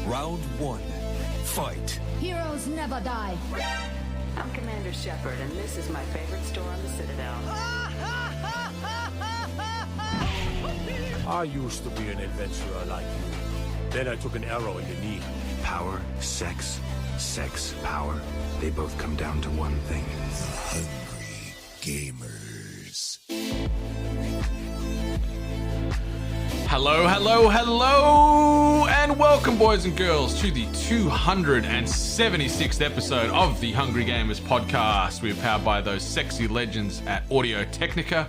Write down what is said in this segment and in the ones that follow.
Round one. Fight. Heroes never die. I'm Commander Shepard, and this is my favorite store on the Citadel. I used to be an adventurer like you. Then I took an arrow in the knee. Power, sex, power. They both come down to one thing. Hungry Gamers. Hello, hello, hello, and welcome, boys and girls, to the 276th episode of the Hungry Gamers podcast. We are powered by those sexy legends at Audio Technica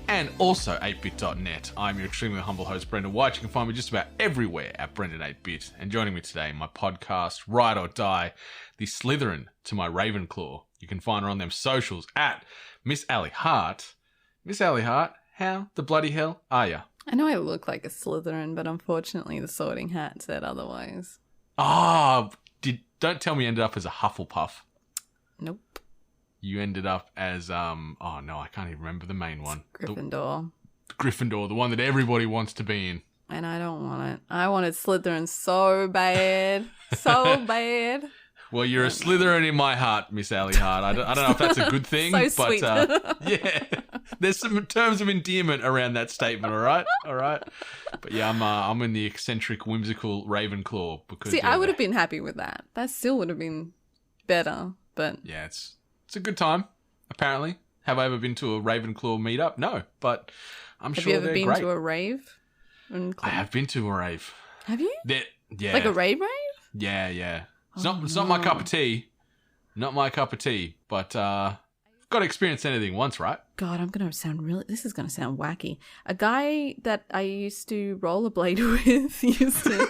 and also 8bit.net. I'm your extremely humble host, Brendan White. You can find me just about everywhere at Brendan8bit. And joining me today, my podcast, Ride or Die, the Slytherin to my Ravenclaw. You can find her on them socials at Miss Allie Hart. Miss Allie Hart, how the bloody hell are ya? I know I look like a Slytherin, but unfortunately the Sorting Hat said otherwise. Don't tell me you ended up as a Hufflepuff. Nope. You ended up as, oh no, I can't even remember the main one. Gryffindor. The Gryffindor, the one that everybody wants to be in. And I don't want it. I wanted Slytherin so bad. So bad. Well, you're a Slytherin in my heart, Miss Allie Hart. I don't know if that's a good thing, So sweet. But yeah, there's some terms of endearment around that statement. All right. But yeah, I'm in the eccentric, whimsical Ravenclaw because. See, I would have been happy with that. That still would have been better. But yeah, it's a good time. Apparently, have I ever been to a Ravenclaw meetup? No, but I'm sure they're great. Have you ever been to a rave? I have been to a rave. Have you? Yeah. Like a rave? Yeah. It's not my cup of tea. Not my cup of tea. But got to experience anything once, right? God, this is going to sound wacky. A guy that I used to rollerblade with used to...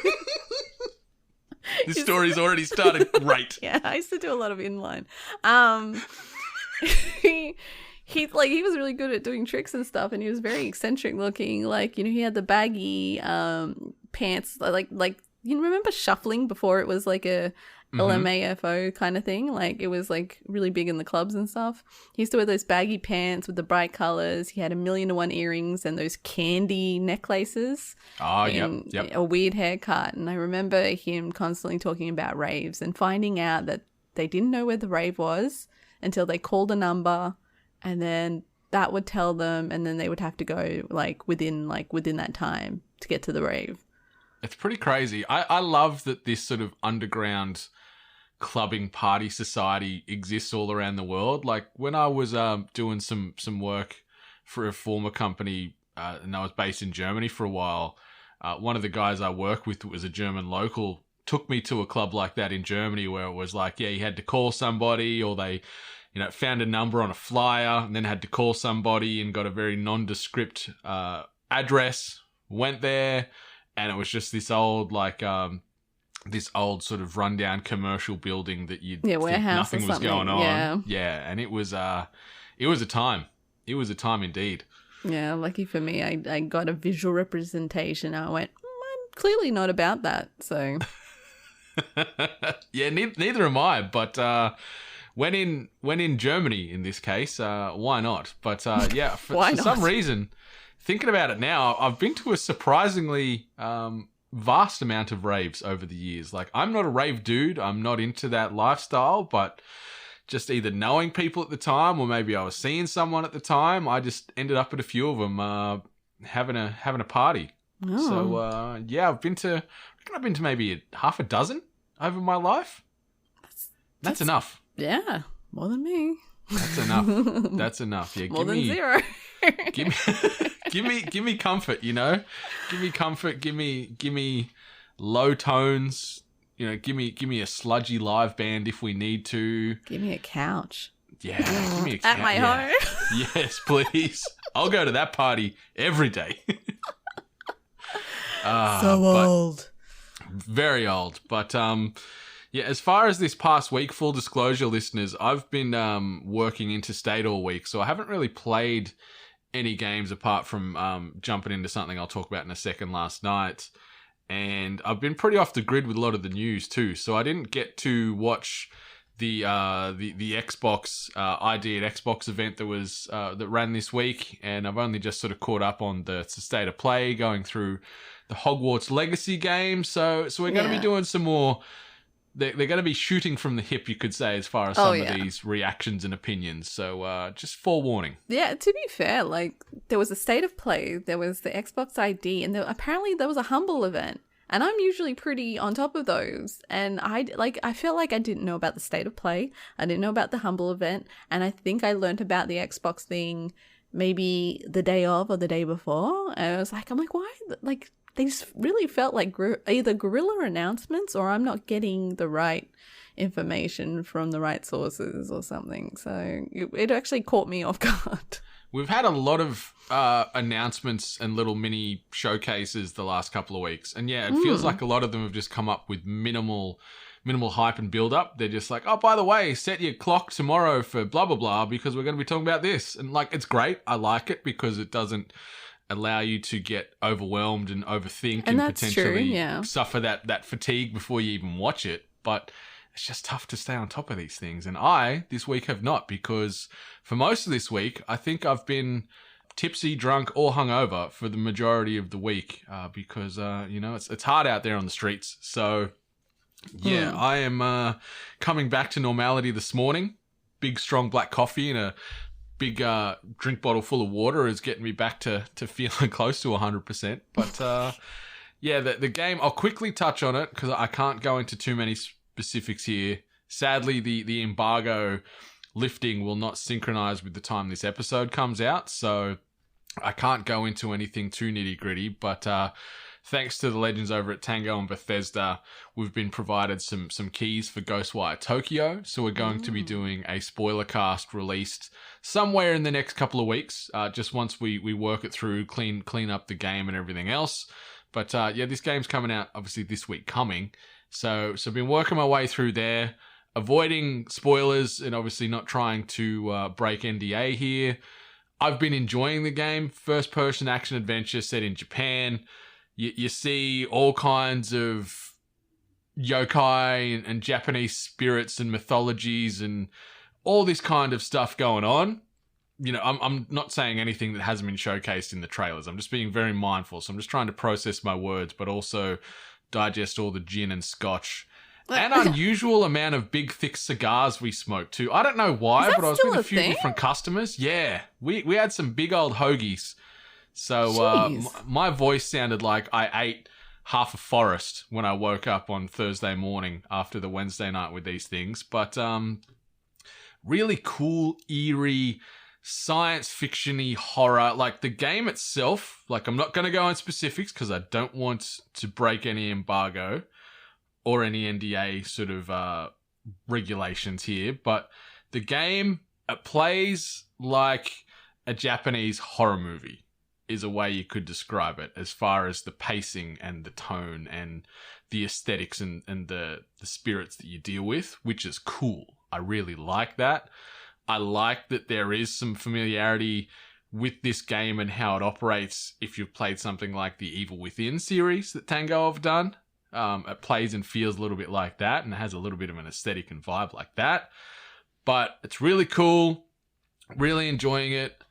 This story's already started great. Yeah, I used to do a lot of inline. He was really good at doing tricks and stuff, and he was very eccentric looking. Like, you know, he had the baggy pants, like you remember shuffling before it was like a LMAFO kind of thing? Like, it was like really big in the clubs and stuff. He used to wear those baggy pants with the bright colors. He had 1,000,001 earrings and those candy necklaces. Oh, yep. A weird haircut. And I remember him constantly talking about raves and finding out that they didn't know where the rave was until they called a number, and then that would tell them, and then they would have to go within that time to get to the rave. It's pretty crazy. I love that this sort of underground clubbing party society exists all around the world. Like when I was doing some work for a former company, and I was based in Germany for a while, one of the guys I work with was a German local, took me to a club like that in Germany where it was like, yeah, you had to call somebody, or they, you know, found a number on a flyer and then had to call somebody and got a very nondescript address, went there. And it was just this old, this old sort of rundown commercial building that you'd think nothing was going on. Yeah, and it was a time. It was a time indeed. Yeah, lucky for me, I got a visual representation. I went, I'm clearly not about that, so. Yeah, neither am I. But when in Germany, in this case, why not? But yeah, for some reason. Thinking about it now, I've been to a surprisingly vast amount of raves over the years. Like, I'm not a rave dude. I'm not into that lifestyle, but just either knowing people at the time or maybe I was seeing someone at the time, I just ended up at a few of them having a party. Oh. So, yeah, I've been to maybe half a dozen over my life. That's enough. Yeah, more than me. That's enough. That's enough. Yeah, more than zero. Give me comfort, you know. Give me comfort. Give me low tones. You know, give me a sludgy live band if we need to. Give me a couch. Yeah, give me a couch at my home. Yes, please. I'll go to that party every day. So old. Very old, but yeah, as far as this past week, full disclosure, listeners, I've been working interstate all week, so I haven't really played any games apart from jumping into something I'll talk about in a second last night. And I've been pretty off the grid with a lot of the news too, so I didn't get to watch the Xbox ID at Xbox event that ran this week, and I've only just sort of caught up on the state of play, going through the Hogwarts Legacy game. So we're going to be doing some more. They're going to be shooting from the hip, you could say, as far as some of these reactions and opinions. So just forewarning. Yeah, to be fair, like, there was a state of play, there was the Xbox ID, and apparently there was a Humble event. And I'm usually pretty on top of those. And I feel like I didn't know about the state of play. I didn't know about the Humble event. And I think I learned about the Xbox thing maybe the day of or the day before. And I was like, why? Like, they just really felt like either guerrilla announcements or I'm not getting the right information from the right sources or something. So it actually caught me off guard. We've had a lot of announcements and little mini showcases the last couple of weeks. And yeah, it feels like a lot of them have just come up with minimal hype and build up. They're just like, oh, by the way, set your clock tomorrow for blah, blah, blah, because we're going to be talking about this. And like, it's great. I like it because it doesn't allow you to get overwhelmed and overthink and potentially suffer that fatigue before you even watch it. But it's just tough to stay on top of these things. And I, this week, have not, because for most of this week, I think I've been tipsy, drunk, or hungover for the majority of the week because, it's hard out there on the streets. So, yeah, I am coming back to normality this morning. Big, strong black coffee and a big drink bottle full of water is getting me back to feeling close to 100%. But, yeah, the game, I'll quickly touch on it because I can't go into too many specifics here. Sadly, the embargo lifting will not synchronize with the time this episode comes out, so I can't go into anything too nitty-gritty, but thanks to the legends over at Tango and Bethesda, we've been provided some keys for Ghostwire Tokyo, so we're going to be doing a spoiler cast released somewhere in the next couple of weeks, just once we work it through, clean up the game and everything else. But yeah, this game's coming out obviously this week coming, so I've been working my way through there, avoiding spoilers and obviously not trying to break NDA here. I've been enjoying the game. First-person action adventure set in Japan. You see all kinds of yokai and Japanese spirits and mythologies and all this kind of stuff going on. You know, I'm not saying anything that hasn't been showcased in the trailers. I'm just being very mindful. So I'm just trying to process my words, but also digest all the gin and scotch. An unusual amount of big, thick cigars we smoked too. I don't know why, but I was with a few different customers. Yeah, we had some big old hoagies. So my voice sounded like I ate half a forest when I woke up on Thursday morning after the Wednesday night with these things. But really cool, eerie, science fiction-y horror. Like the game itself, like I'm not going to go in specifics because I don't want to break any embargo or any NDA sort of regulations here, but the game, it plays like a Japanese horror movie is a way you could describe it, as far as the pacing and the tone and the aesthetics and the spirits that you deal with, which is cool. I really like that. I like that there is some familiarity with this game and how it operates if you've played something like the Evil Within series that Tango have done. It plays and feels a little bit like that and has a little bit of an aesthetic and vibe like that. But it's really cool. Really enjoying it.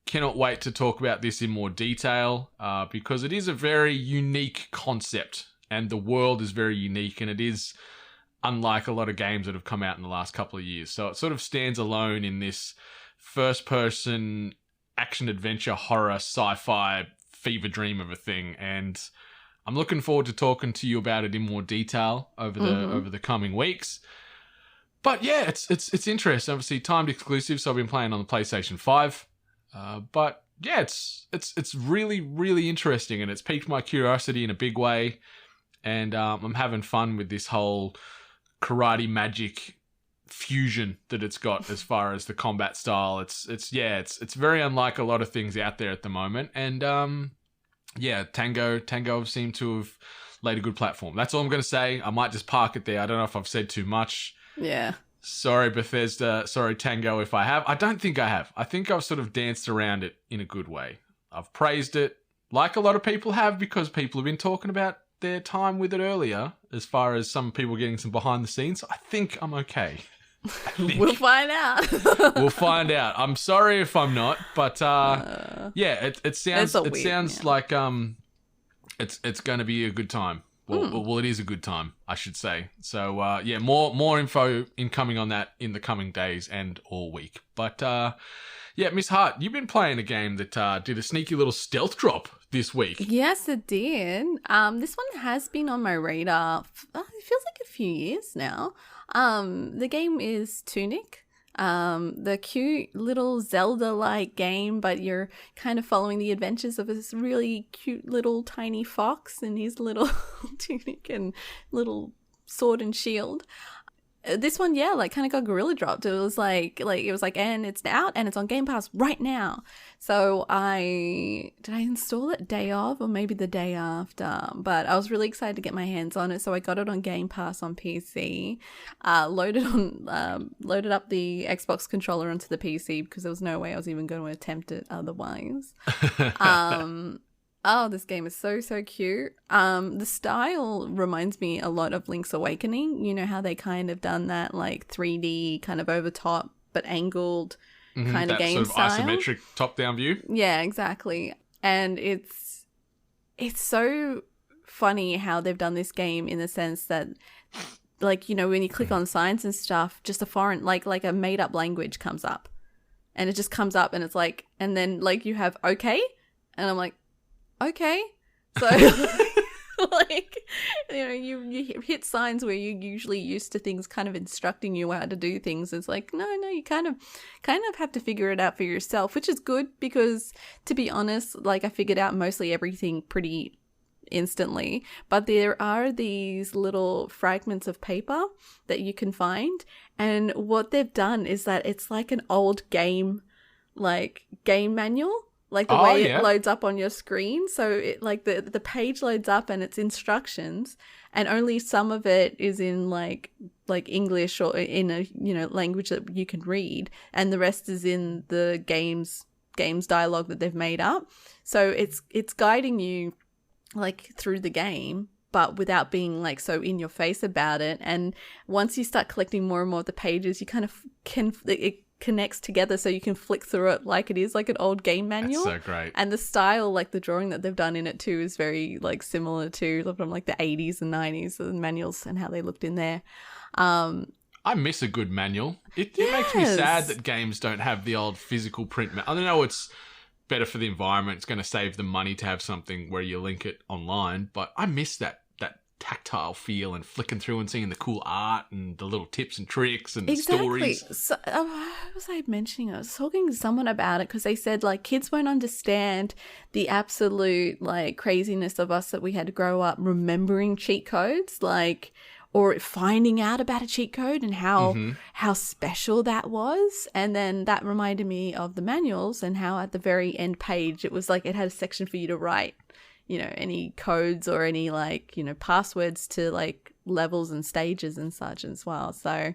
Cannot wait to talk about this in more detail because it is a very unique concept and the world is very unique and it is unlike a lot of games that have come out in the last couple of years. So it sort of stands alone in this first-person action-adventure horror sci-fi fever dream of a thing, and I'm looking forward to talking to you about it in more detail over the coming weeks. But yeah, it's interesting. Obviously, timed exclusive, so I've been playing on the PlayStation 5. But yeah, it's really, really interesting, and it's piqued my curiosity in a big way. And I'm having fun with this whole karate magic fusion that it's got as far as the combat style. It's very unlike a lot of things out there at the moment. And yeah, Tango seem to have laid a good platform. That's all I'm going to say. I might just park it there. I don't know if I've said too much. Yeah. Sorry, Bethesda. Sorry, Tango, if I have. I don't think I have. I think I've sort of danced around it in a good way. I've praised it like a lot of people have because people have been talking about their time with it earlier as far as some people getting some behind the scenes. I think I'm okay. We'll find out. We'll find out. I'm sorry if I'm not, but yeah, it sounds like it's going to be a good time. Well, it is a good time, I should say. So yeah, more info incoming on that in the coming days and all week. But yeah, Miss Hart, you've been playing a game that did a sneaky little stealth drop this week. Yes, it did. This one has been on my radar. It feels like a few years now. The game is Tunic. The cute little Zelda-like game, but you're kind of following the adventures of this really cute little tiny fox and his little tunic and little sword and shield. This one, yeah, like kind of got gorilla dropped. It was like, and it's out and it's on Game Pass right now. So did I install it day of or maybe the day after? But I was really excited to get my hands on it. So I got it on Game Pass on PC, loaded up the Xbox controller onto the PC because there was no way I was even going to attempt it otherwise. Oh, this game is so cute. The style reminds me a lot of Link's Awakening. You know how they kind of done that like 3D kind of over top but angled kind of game sort of style. Isometric top-down view. Yeah, exactly. And it's so funny how they've done this game in the sense that, like, you know, when you click on signs and stuff, just a foreign, like a made-up language comes up. And it just comes up and it's like, and then like you have okay, and I'm like, okay, so like, you know, you hit signs where you're usually used to things kind of instructing you how to do things. It's like, no, you kind of have to figure it out for yourself, which is good because, to be honest, like I figured out mostly everything pretty instantly, but there are these little fragments of paper that you can find, and what they've done is that it's like an old game manual. Like the way it loads up on your screen. So it, like the page loads up and it's instructions, and only some of it is in like English or in a, you know, language that you can read, and the rest is in the game's dialogue that they've made up. So it's guiding you like through the game, but without being like so in your face about it. And once you start collecting more and more of the pages, you kind of it connects together so you can flick through it like it is like an old game manual. That's so great. And the style, like the drawing that they've done in it too, is very like similar to from like the 80s and 90s, the manuals and how they looked in there. I miss a good manual. It makes me sad that games don't have the old physical print. I don't know, it's better for the environment. It's going to save them money to have something where you link it online, but I miss that tactile feel and flicking through and seeing the cool art and the little tips and tricks and stories. So, what was I mentioning? I was talking to someone about it because they said like kids won't understand the absolute like craziness of us that we had to grow up remembering cheat codes, like, or finding out about a cheat code and how special that was. And then that reminded me of the manuals and how at the very end page it was like it had a section for you to write, you know, any codes or any like, you know, passwords to like levels and stages and such as well. So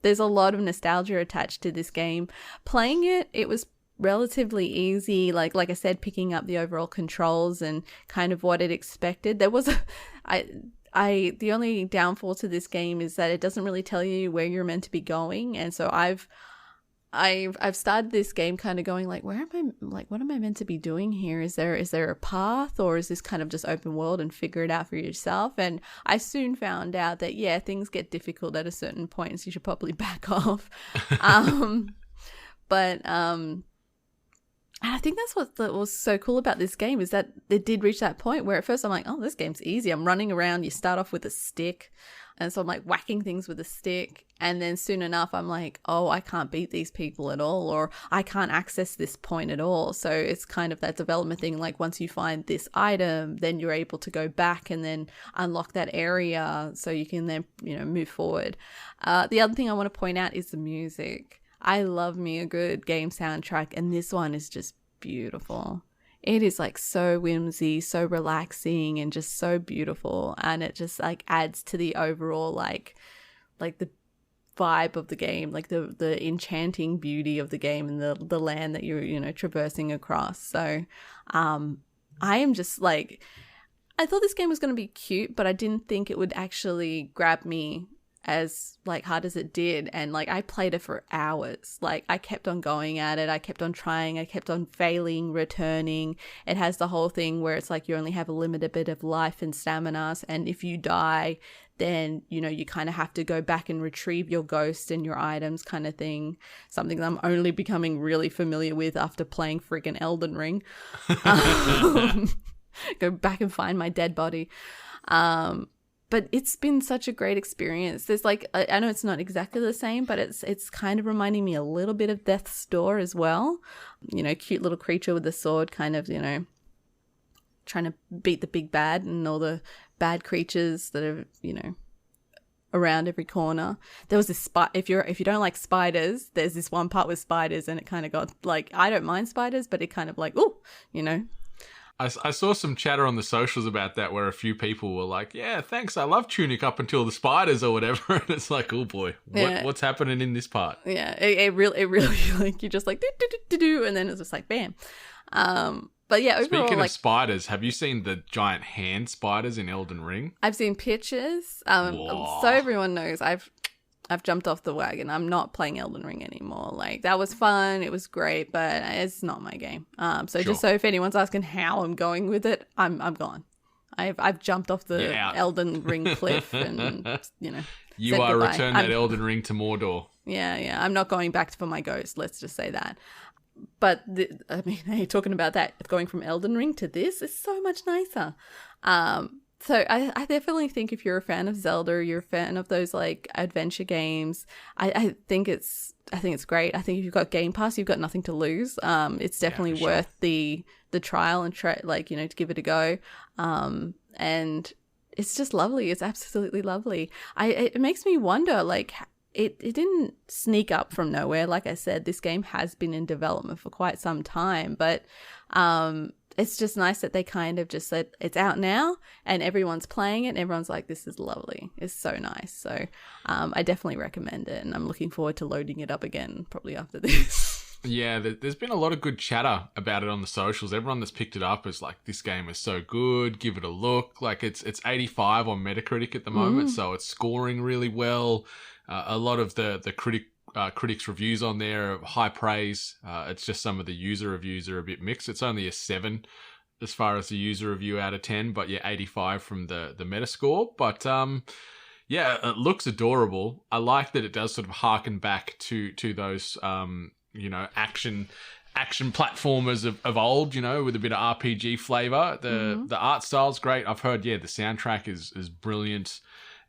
there's a lot of nostalgia attached to this game. Playing it was relatively easy. Like I said, picking up the overall controls and kind of what it expected. There was the only downfall to this game is that it doesn't really tell you where you're meant to be going. And so I've started this game kind of going like, what am I meant to be doing here? Is there a path, or is this kind of just open world and figure it out for yourself? And I soon found out that, yeah, things get difficult at a certain point, so you should probably back off. And I think that's what was so cool about this game, is that it did reach that point where at first I'm like, oh, this game's easy. I'm running around. You start off with a stick. And so I'm like whacking things with a stick. And then soon enough, I'm like, oh, I can't beat these people at all, or I can't access this point at all. So it's kind of that development thing. Like once you find this item, then you're able to go back and then unlock that area so you can then, you know, move forward. The other thing I want to point out is the music. I love me a good game soundtrack, and this one is just beautiful. It is like so whimsy, so relaxing, and just so beautiful, and it just like adds to the overall like the vibe of the game, like the enchanting beauty of the game and the land that you're, you know, traversing across. So I am just like, I thought this game was going to be cute, but I didn't think it would actually grab me as like hard as it did, and like I played it for hours. Like I kept on going at it, I kept on trying, I kept on failing, returning. It has the whole thing where it's like you only have a limited bit of life and stamina, and if you die, then you kind of have to go back and retrieve your ghost and your items, kind of thing. Something that I'm only becoming really familiar with after playing freaking Elden Ring. Go back and find my dead body. But it's been such a great experience. There's like, I know it's not exactly the same, but it's kind of reminding me a little bit of Death's Door as well. Cute little creature with a sword, kind of, trying to beat the big bad and all the bad creatures that are, around every corner. There was this if you don't like spiders, there's this one part with spiders, and it kind of got like, I don't mind spiders, but it kind of like, I saw some chatter on the socials about that where a few people were like, yeah, thanks, I love Tunic up until the spiders or whatever. And it's like, oh boy, what's happening in this part? Yeah, it really like, you're just like, do, and then it's just like, bam. But yeah, overall, speaking like, of spiders, have you seen the giant hand spiders in Elden Ring? I've seen pictures. So everyone knows I've jumped off the wagon. I'm not playing Elden Ring anymore. Like, that was fun, it was great, but it's not my game. Just so if anyone's asking how I'm going with it, I'm gone. I've jumped off the Elden Ring cliff, and you are returning that Elden Ring to Mordor. Yeah. I'm not going back for my ghost. Let's just say that. But hey, talking about that, going from Elden Ring to this is so much nicer. So I definitely think if you're a fan of Zelda, you're a fan of those like adventure games, I think it's great. I think if you've got Game Pass, you've got nothing to lose. It's definitely worth the trial and to give it a go. And it's just lovely. It's absolutely lovely. It makes me wonder, like, it didn't sneak up from nowhere. Like I said, this game has been in development for quite some time, but it's just nice that they kind of just said it's out now and everyone's playing it and everyone's like, this is lovely. It's so nice. So I definitely recommend it, and I'm looking forward to loading it up again probably after this. Yeah, there's been a lot of good chatter about it on the socials. Everyone that's picked it up is like, this game is so good, give it a look. Like, it's 85 on Metacritic at the moment, so it's scoring really well. A lot of the critics' reviews on there are high praise. It's just some of the user reviews are a bit mixed. It's only a 7 as far as the user review out of 10, but yeah, 85 from the Metascore. But yeah, it looks adorable. I like that it does sort of harken back to those action platformers of old, with a bit of RPG flavor. The art style's great. I've heard, the soundtrack is brilliant,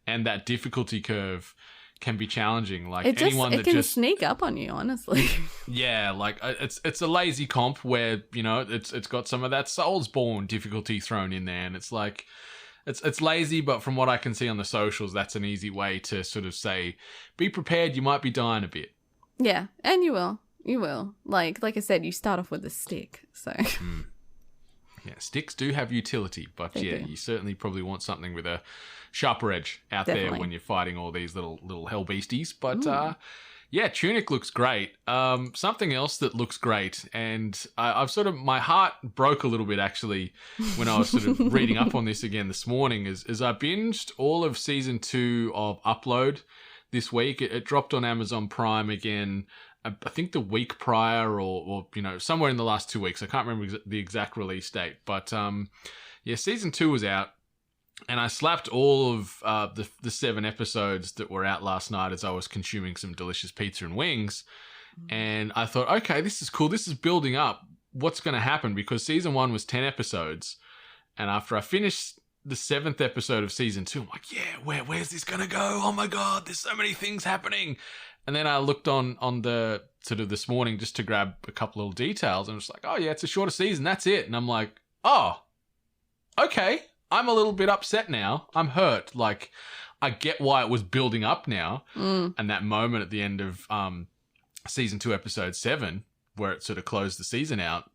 and that difficulty curve can be challenging. Like, it can sneak up on you, honestly. Yeah, like it's a lazy comp where it's got some of that Soulsborne difficulty thrown in there, and it's like it's lazy, but from what I can see on the socials, that's an easy way to sort of say, be prepared, you might be dying a bit. Yeah, and you will. Like I said, you start off with a stick, so. Yeah, sticks do have utility, but you certainly probably want something with a sharper edge out there when you're fighting all these little hell beasties. But Tunic looks great. Something else that looks great, and I've sort of, my heart broke a little bit actually when I was sort of reading up on this again this morning, is I binged all of season 2 of Upload this week. It dropped on Amazon Prime again, I think the week prior or somewhere in the last 2 weeks. I can't remember the exact release date, but season 2 was out, and I slapped all of the 7 episodes that were out last night as I was consuming some delicious pizza and wings, and I thought, okay, this is cool. This is building up. What's going to happen? Because season 1 was 10 episodes, and after I finished the 7th episode of season 2, I'm like, yeah, where's this going to go? Oh my God, there's so many things happening. And then I looked on the sort of this morning just to grab a couple little details, and it's like, oh yeah, it's a shorter season. That's it. And I'm like, oh, okay. I'm a little bit upset now. I'm hurt. Like, I get why it was building up now. And that moment at the end of season 2, episode 7, where it sort of closed the season out.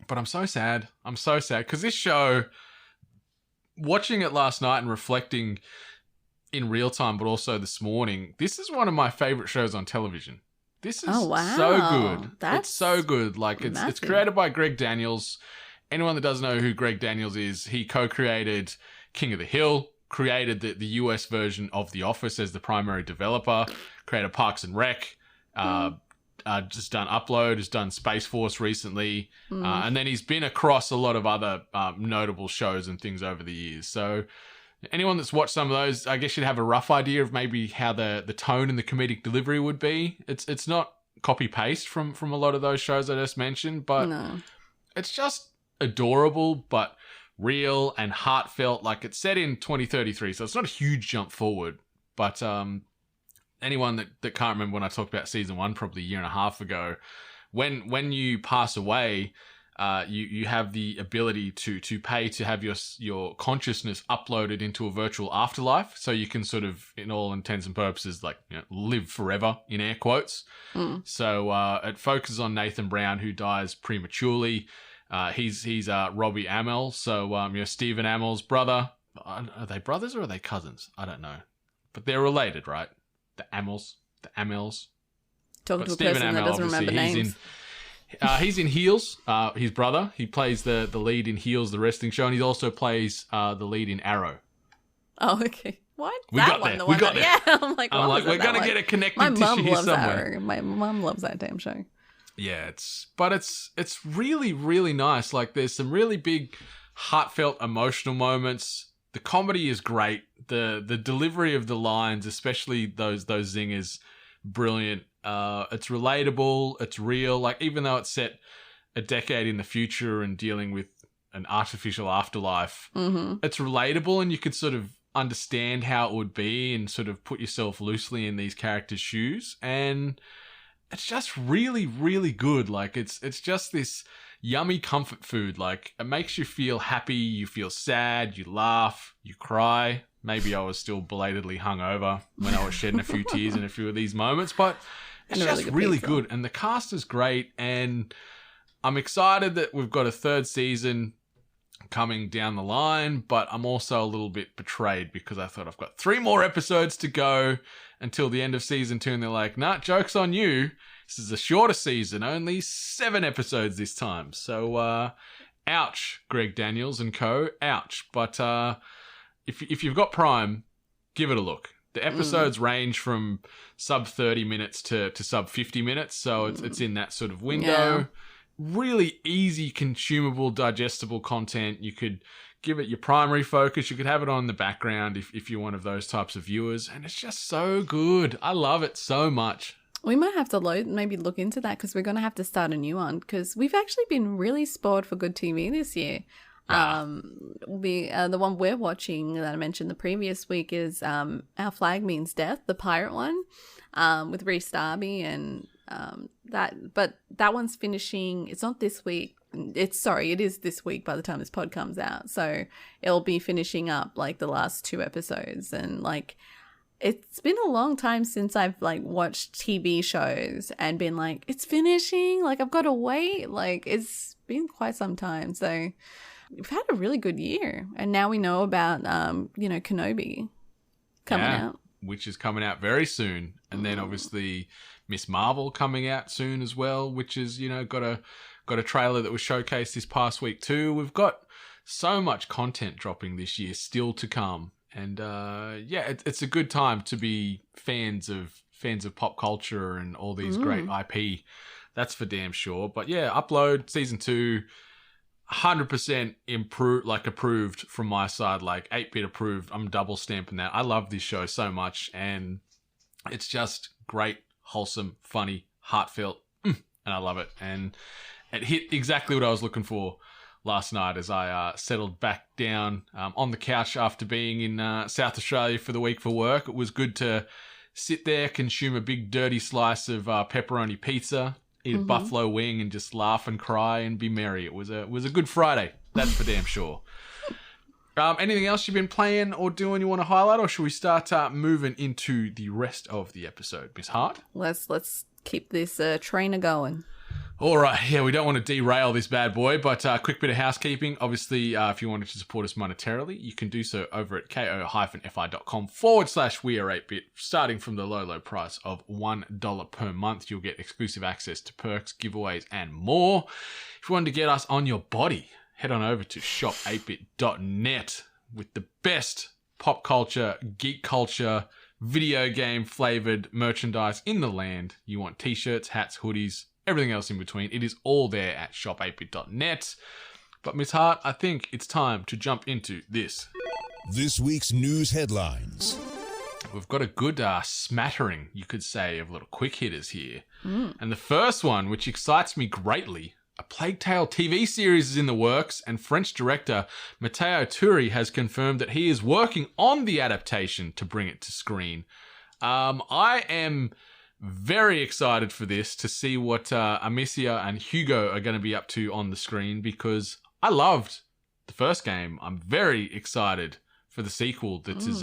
But I'm so sad. I'm so sad because this show, watching it last night and reflecting in real time, but also this morning, this is one of my favorite shows on television. This is so good. It's so good. Like, it's created by Greg Daniels. Anyone that doesn't know who Greg Daniels is, he co-created King of the Hill, created the US version of The Office as the primary developer, created Parks and Rec, just done Upload, has done Space Force recently, and then he's been across a lot of other notable shows and things over the years. So anyone that's watched some of those, I guess you'd have a rough idea of maybe how the tone and the comedic delivery would be. It's not copy-paste from a lot of those shows I just mentioned, but it's just adorable, but real and heartfelt. Like, it's set in 2033, so it's not a huge jump forward, but anyone that can't remember when I talked about season 1 probably a year and a half ago, when you pass away, you have the ability to pay to have your consciousness uploaded into a virtual afterlife, so you can sort of, in all intents and purposes, like, you know, live forever in air quotes. So it focuses on Nathan Brown, who dies prematurely. He's Robbie Amell, so you know, Stephen Amell's brother. Are they brothers or are they cousins? I don't know, but they're related, right? The Amells. Talking to a person that doesn't remember names. He's in Heels, his brother. He plays the lead in Heels, the wrestling show, and he also plays the lead in Arrow. Oh, okay. What? We got there. Yeah, I'm like, we're going to get a connective tissue here somewhere. Arrow. My mum loves that damn show. Yeah, it's really, really nice. Like, there's some really big, heartfelt, emotional moments. The comedy is great. The delivery of the lines, especially those zingers, brilliant. It's relatable. It's real. Like, even though it's set a decade in the future and dealing with an artificial afterlife, it's relatable, and you could sort of understand how it would be and sort of put yourself loosely in these characters' shoes. And it's just really, really good. Like, it's just this yummy comfort food. Like, it makes you feel happy, you feel sad, you laugh, you cry. Maybe I was still belatedly hungover when I was shedding a few tears in a few of these moments, but it's just really good. And the cast is great, and I'm excited that we've got a third season coming down the line, but I'm also a little bit betrayed because I thought I've got 3 more episodes to go until the end of season 2, and they're like, nah, joke's on you. This is a shorter season, only 7 episodes this time. So, ouch, Greg Daniels and co. Ouch. But if you've got Prime, give it a look. The episodes range from sub 30 minutes to sub 50 minutes, so it's in that sort of window. Yeah. Really easy, consumable, digestible content. You could give it your primary focus. You could have it on in the background if you're one of those types of viewers, and it's just so good. I love it so much. We might have to maybe look into that, because we're going to have to start a new one, because we've actually been really spoiled for good TV this year. The one we're watching that I mentioned the previous week is Our Flag Means Death, the pirate one, with Rhys Darby, and that one's finishing. It's not this week. It is this week by the time this pod comes out. So it'll be finishing up like the last 2 episodes, and like, it's been a long time since I've like watched TV shows and been like, it's finishing, like I've got to wait. Like, it's been quite some time. So we've had a really good year, and now we know about Kenobi coming out, which is coming out very soon, and then obviously Miss Marvel coming out soon as well, which is got a trailer that was showcased this past week too. We've got so much content dropping this year still to come. And it's a good time to be fans of pop culture and all these great IP. That's for damn sure. But yeah, Upload season 2, 100% approved from my side. Like 8-bit approved. I'm double stamping that. I love this show so much, and it's just great, wholesome, funny, heartfelt, and I love it. And it hit exactly what I was looking for last night as I settled back down on the couch after being in South Australia for the week for work. It was good to sit there, consume a big dirty slice of pepperoni pizza, eat a buffalo wing, and just laugh and cry and be merry. It was a good Friday, that's for damn sure. Anything else you've been playing or doing you want to highlight, or should we start moving into the rest of the episode, Miss Hart? Let's keep this trainer going. All right, yeah, we don't want to derail this bad boy, but quick bit of housekeeping. Obviously, if you wanted to support us monetarily, you can do so over at ko-fi.com/we-are8bit. Starting from the low price of $1 per month, you'll get exclusive access to perks, giveaways, and more. If you wanted to get us on your body, head on over to shop8bit.net with the best pop culture, geek culture, video game flavored merchandise in the land. You want t-shirts, hats, hoodies, everything else in between. It is all there at shop8bit.net. But Miss Hart, I think it's time to jump into this. This week's news headlines. We've got a good smattering, you could say, of little quick hitters here. And the first one, which excites me greatly, a Plague Tale TV series is in the works, and French director Matteo Turi has confirmed that he is working on the adaptation to bring it to screen. I am very excited for this, to see what Amicia and Hugo are going to be up to on the screen, because I loved the first game. I'm very excited for the sequel that is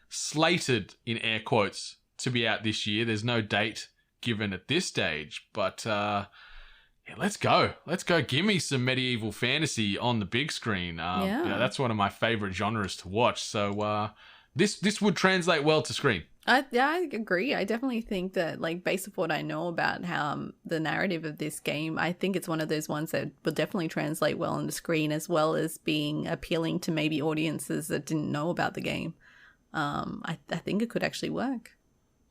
slated, in air quotes, to be out this year. There's no date given at this stage, but let's go. Let's go. Give me some medieval fantasy on the big screen. That's one of my favorite genres to watch. So this would translate well to screen. I agree. I definitely think that, like, based on what I know about how the narrative of this game, I think it's one of those ones that will definitely translate well on the screen, as well as being appealing to maybe audiences that didn't know about the game. I think it could actually work.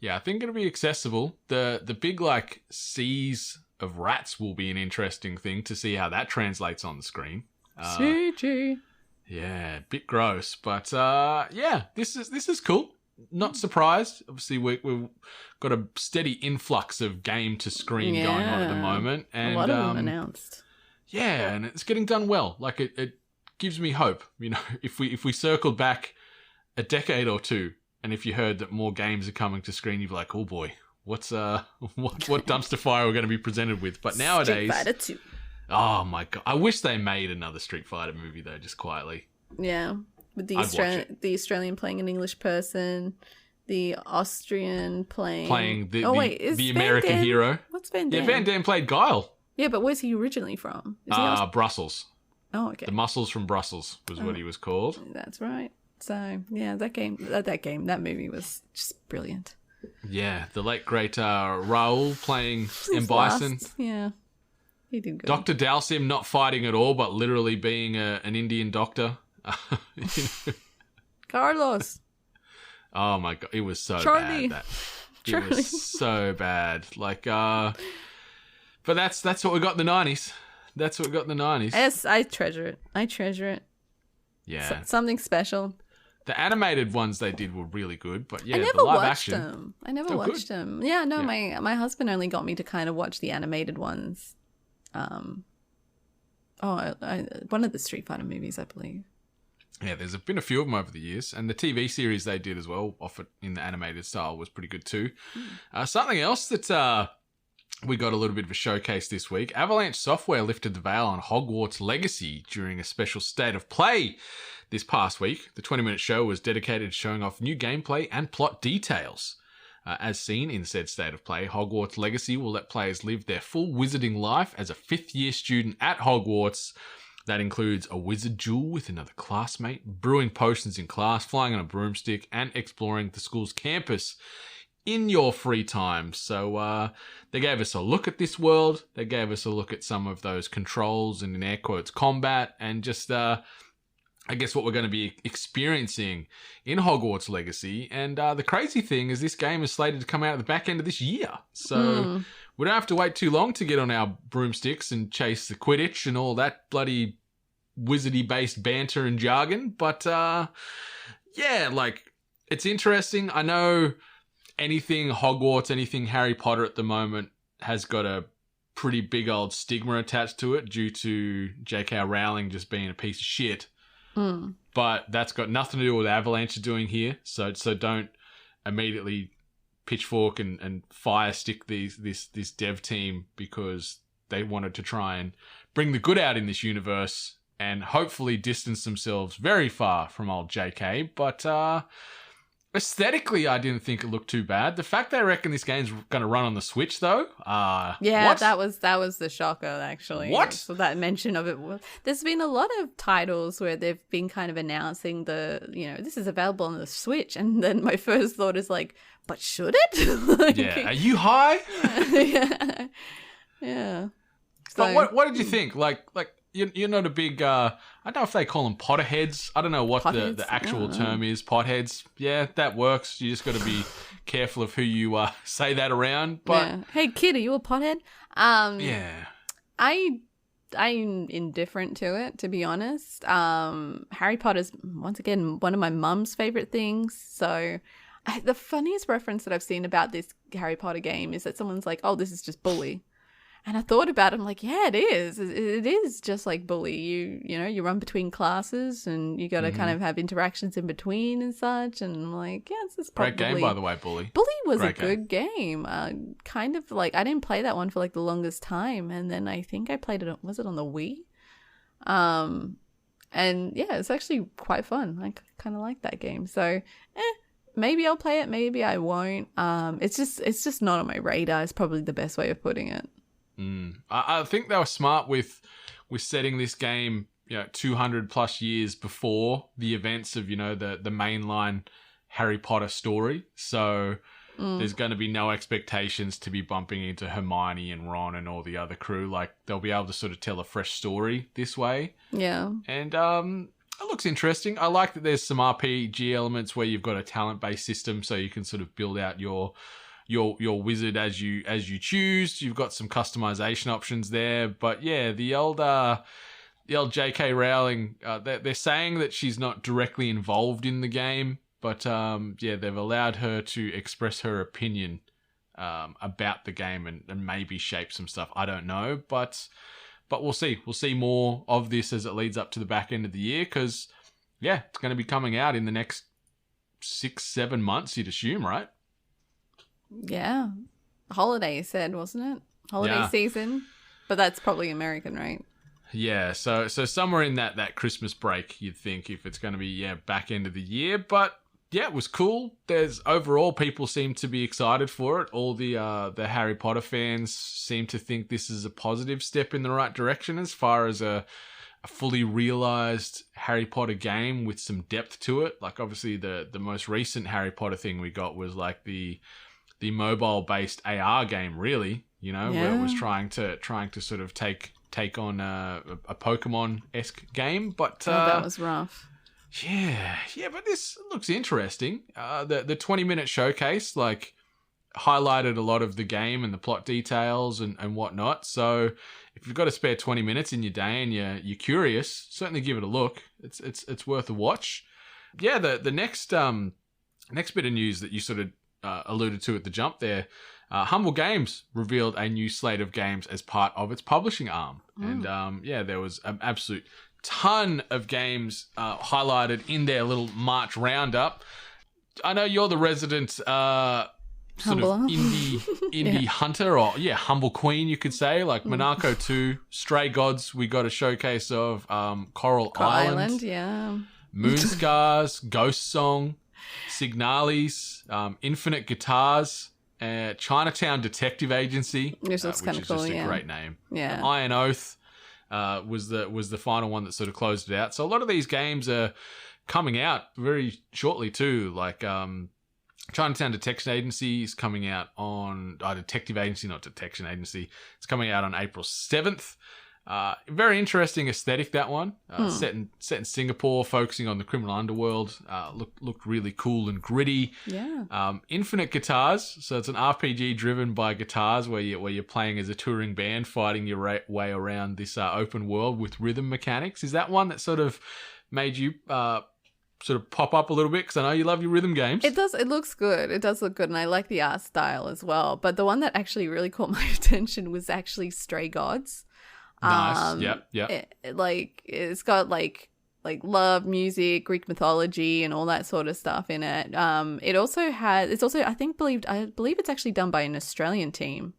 Yeah, I think it'll be accessible. The big, like, seas of rats will be an interesting thing to see how that translates on the screen. CG. Yeah, a bit gross, but this is cool. Not surprised. Obviously, we've got a steady influx of game to screen going on at the moment, and a lot of them announced. Yeah, and it's getting done well. Like, it gives me hope. You know, if we circled back a decade or two, and if you heard that more games are coming to screen, you'd be like, oh boy, what dumpster fire we're going to be presented with. But nowadays, Street Fighter 2. Oh my god, I wish they made another Street Fighter movie though, just quietly. Yeah, with the Australian playing an English person, the Austrian playing the American hero. What's Van Damme? Yeah, Van Damme played Guile. Yeah, but where's he originally from? Is he Brussels. Oh, okay. The Muscles from Brussels was what he was called. That's right. So yeah, that movie was just brilliant. Yeah, the late great Raoul playing M. Bison. Yeah, he did good. Dr. Dalsim not fighting at all, but literally being an Indian doctor. Carlos. Oh my god, it was so Charlie. bad. It was so bad. Like, but that's what we got in the 90s. That's what we got in the 90s. Yes, I treasure it. Yeah, something special. The animated ones they did were really good, but yeah, I never the live watched action. them. I never watched them. Yeah, no, my husband only got me to kind of watch the animated ones. One of the Street Fighter movies, I believe. Yeah, there's been a few of them over the years, and the TV series they did as well, offered in the animated style, was pretty good too. Something else that we got a little bit of a showcase this week. Avalanche Software lifted the veil on Hogwarts Legacy during a special State of Play this past week. The 20-minute show was dedicated to showing off new gameplay and plot details. As seen in said State of Play, Hogwarts Legacy will let players live their full wizarding life as a fifth-year student at Hogwarts. That includes a wizard duel with another classmate, brewing potions in class, flying on a broomstick, and exploring the school's campus in your free time. So they gave us a look at this world. They gave us a look at some of those controls and, in air quotes, combat, and just I guess what we're going to be experiencing in Hogwarts Legacy. And the crazy thing is this game is slated to come out at the back end of this year. So we don't have to wait too long to get on our broomsticks and chase the Quidditch and all that bloody wizardy-based banter and jargon. But it's interesting. I know anything Hogwarts, anything Harry Potter at the moment has got a pretty big old stigma attached to it due to J.K. Rowling just being a piece of shit. But that's got nothing to do with what Avalanche are doing here. So don't immediately pitchfork and fire stick this dev team because they wanted to try and bring the good out in this universe and hopefully distance themselves very far from old JK. But aesthetically, I didn't think it looked too bad. The fact they reckon this game's going to run on the Switch, though, what? that was the shocker, actually. What? So that mention of it. There's been a lot of titles where they've been kind of announcing this is available on the Switch, and then my first thought is like, but should it? Yeah, are you high? Yeah. So, but what did you think? Like you're not a big, I don't know if they call them Potterheads. I don't know what the actual term is. Potheads. Yeah, that works. You just got to be careful of who you say that around. But yeah. Hey, kid, are you a pothead? Yeah. I'm indifferent to it, to be honest. Harry Potter's, once again, one of my mum's favorite things. So the funniest reference that I've seen about this Harry Potter game is that someone's like, oh, this is just Bully. And I thought about it, I'm like, yeah, it is. It is just like Bully. You know, you run between classes and you got to kind of have interactions in between and such. And I'm like, yeah, this is probably... Great game, by the way, Bully. Bully was a good game. Kind of like, I didn't play that one for like the longest time. And then I think I played it, was it on the Wii? And yeah, it's actually quite fun. I kind of like that game. So, maybe I'll play it, maybe I won't. It's just not on my radar. It's probably the best way of putting it. I think they were smart with setting this game, 200 plus years before the events of, the mainline Harry Potter story. So there's going to be no expectations to be bumping into Hermione and Ron and all the other crew. Like, they'll be able to sort of tell a fresh story this way. Yeah. And it looks interesting. I like that there's some RPG elements where you've got a talent-based system, so you can sort of build out your wizard as you choose. You've got some customization options there, but yeah, the old J.K. Rowling, they're saying that she's not directly involved in the game, but yeah, they've allowed her to express her opinion about the game and maybe shape some stuff. I don't know, but we'll see. We'll see more of this as it leads up to the back end of the year, because yeah, it's going to be coming out in the next 6-7 months, you'd assume, right? Yeah. Holiday, you said, wasn't it? Holiday season. But that's probably American, right? Yeah, so somewhere in that Christmas break, you'd think, if it's going to be, back end of the year. But yeah, it was cool. Overall, people seem to be excited for it. All the Harry Potter fans seem to think this is a positive step in the right direction as far as a fully realized Harry Potter game with some depth to it. Like, obviously, the most recent Harry Potter thing we got was like the mobile-based AR game, really, where it was trying to sort of take on a Pokemon-esque game. But that was rough. Yeah, but this looks interesting. The 20-minute showcase, like, highlighted a lot of the game and the plot details and whatnot. So if you've got a spare 20 minutes in your day and you're curious, certainly give it a look. It's worth a watch. Yeah, the next bit of news that you sort of alluded to at the jump there, Humble Games revealed a new slate of games as part of its publishing arm. And there was an absolute ton of games highlighted in their little March roundup. I know you're the resident sort of indie hunter, or humble queen, you could say, like Monaco 2, Stray Gods, we got a showcase of Coral Island, Moonscars, Ghost Song, Signalis, Infinite Guitars, Chinatown Detective Agency, which is kind of cool, just a great name. Yeah. Iron Oath was the final one that sort of closed it out. So a lot of these games are coming out very shortly too. Like Chinatown Detection Agency is coming out on Detective Agency, not Detection Agency. It's coming out on April 7th. Very interesting aesthetic, that one. Set in Singapore, focusing on the criminal underworld. Looked really cool and gritty. Yeah. Infinite Guitars, so it's an RPG driven by guitars where you're playing as a touring band, fighting your way around this open world with rhythm mechanics. Is that one that sort of made you sort of pop up a little bit? Because I know you love your rhythm games. It does. It looks good. It does look good, and I like the art style as well. But the one that actually really caught my attention was actually Stray Gods. Nice. Yep. It's got like love, music, Greek mythology, and all that sort of stuff in it. I believe it's actually done by an Australian team,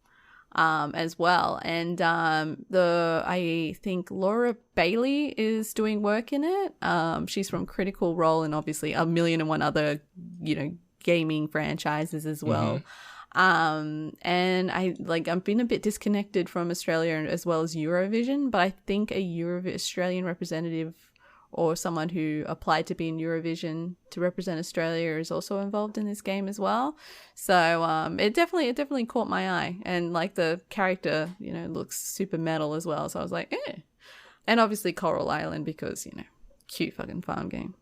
as well. And I think Laura Bailey is doing work in it. She's from Critical Role and obviously a million and one other, gaming franchises as well. And I've been a bit disconnected from Australia as well as Eurovision, but I think a Australian representative or someone who applied to be in Eurovision to represent Australia is also involved in this game as well. So it definitely caught my eye, and like the character, looks super metal as well. So I was like, And obviously Coral Island because, cute fucking farm game.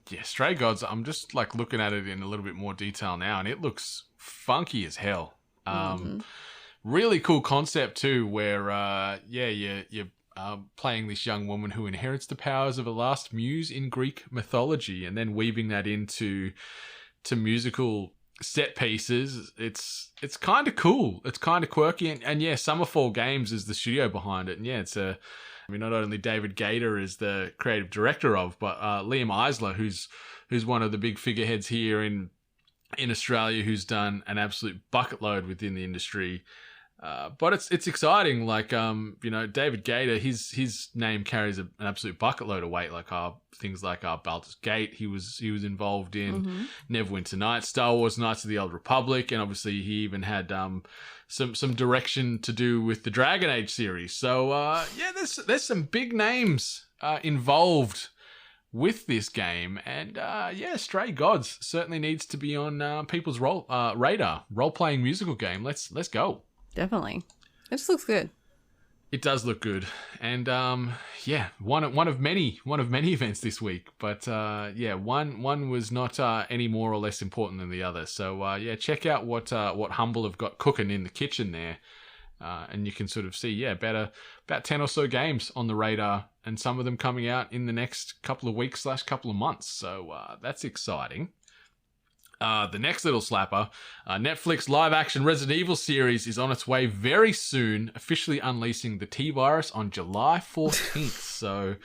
Yeah, Stray Gods, I'm just like looking at it in a little bit more detail now, and it looks funky as hell. Really cool concept too, where you're playing this young woman who inherits the powers of a last muse in Greek mythology, and then weaving that into musical set pieces. It's kind of cool. It's kind of quirky, and yeah, Summerfall Games is the studio behind it, and yeah, not only David Gator is the creative director of, but Liam Eisler, who's one of the big figureheads here in Australia, who's done an absolute bucket load within the industry. But it's exciting. Like, David Gator, his name carries an absolute bucket load of weight. Like things like Baldur's Gate, he was involved in Neverwinter Nights, Star Wars: Knights of the Old Republic, and obviously he even had some direction to do with the Dragon Age series. So there's some big names involved with this game, and Stray Gods certainly needs to be on people's radar. Role-playing musical game. Let's go. Definitely. It just looks good. It does look good, and one of many events this week. But one was not any more or less important than the other. So check out what Humble have got cooking in the kitchen there, and you can sort of see about 10 or so games on the radar, and some of them coming out in the next couple of weeks / couple of months. So that's exciting. The next little slapper, Netflix live-action Resident Evil series is on its way very soon, officially unleashing the T-Virus on July 14th. So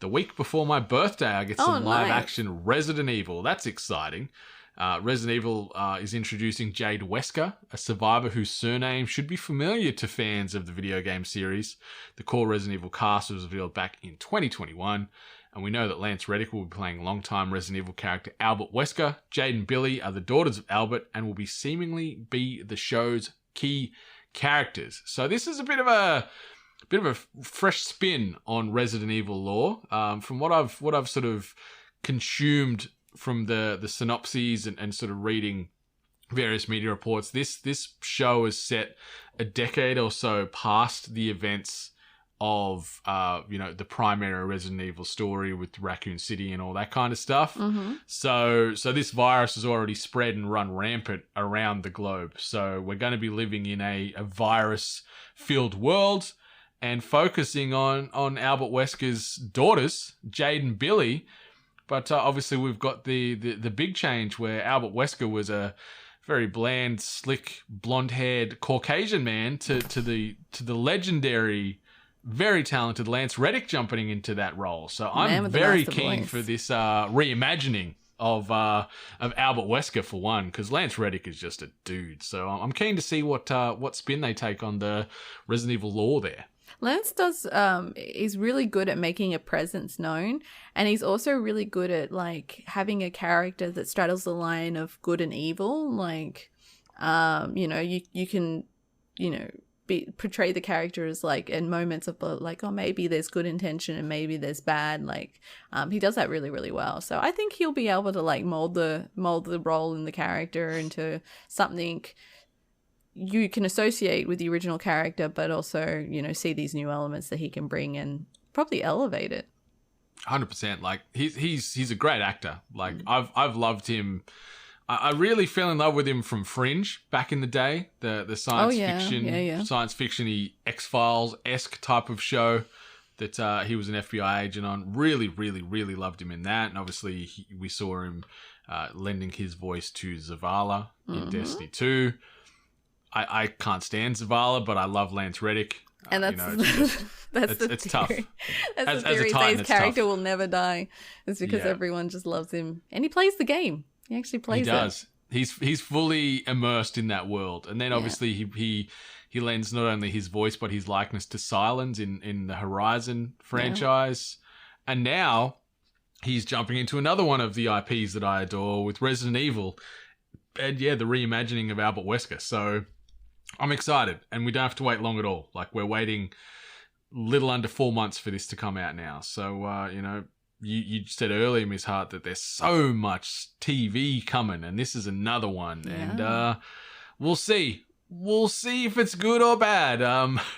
the week before my birthday, I get some live-action Resident Evil. That's exciting. Resident Evil is introducing Jade Wesker, a survivor whose surname should be familiar to fans of the video game series. The core Resident Evil cast was revealed back in 2021. And we know that Lance Reddick will be playing longtime Resident Evil character Albert Wesker. Jade and Billy are the daughters of Albert and will seemingly be the show's key characters. So this is a bit of a fresh spin on Resident Evil lore. From what I've sort of consumed from the synopses and sort of reading various media reports, this show is set a decade or so past the events of the primary Resident Evil story with Raccoon City and all that kind of stuff. So this virus has already spread and run rampant around the globe. So we're going to be living in a virus-filled world, and focusing on Albert Wesker's daughters, Jade and Billy. But obviously we've got the big change where Albert Wesker was a very bland, slick, blonde-haired Caucasian man to the legendary, very talented Lance Reddick jumping into that role. So I'm very keen for this reimagining of Albert Wesker for one, because Lance Reddick is just a dude. So I'm keen to see what spin they take on the Resident Evil lore there. Lance is really good at making a presence known, and he's also really good at like having a character that straddles the line of good and evil. Like, you can, portray the character as like in moments of like, oh, maybe there's good intention and maybe there's bad. Like, he does that really, really well. So I think he'll be able to like mold the role in the character into something you can associate with the original character, but also, see these new elements that he can bring and probably elevate it. 100%. Like he's a great actor. Like I've loved him. I really fell in love with him from Fringe back in the day, the science fiction, science fiction-y X-Files-esque type of show that he was an FBI agent on. Really, really, really loved him in that. And obviously we saw him lending his voice to Zavala in Destiny 2. I can't stand Zavala, but I love Lance Reddick. And that's it's tough. That's the theory. His character will never die. It's because everyone just loves him, and he plays the game. He actually plays. He does. He's fully immersed in that world, and then obviously he lends not only his voice but his likeness to Sylens in the Horizon franchise, and now he's jumping into another one of the IPs that I adore with Resident Evil, and the reimagining of Albert Wesker. So I'm excited, and we don't have to wait long at all. Like, we're waiting little under 4 months for this to come out now. So, you said earlier, Miss Hart, that there's so much TV coming, and this is another one. Yeah. And we'll see We'll see if it's good or bad.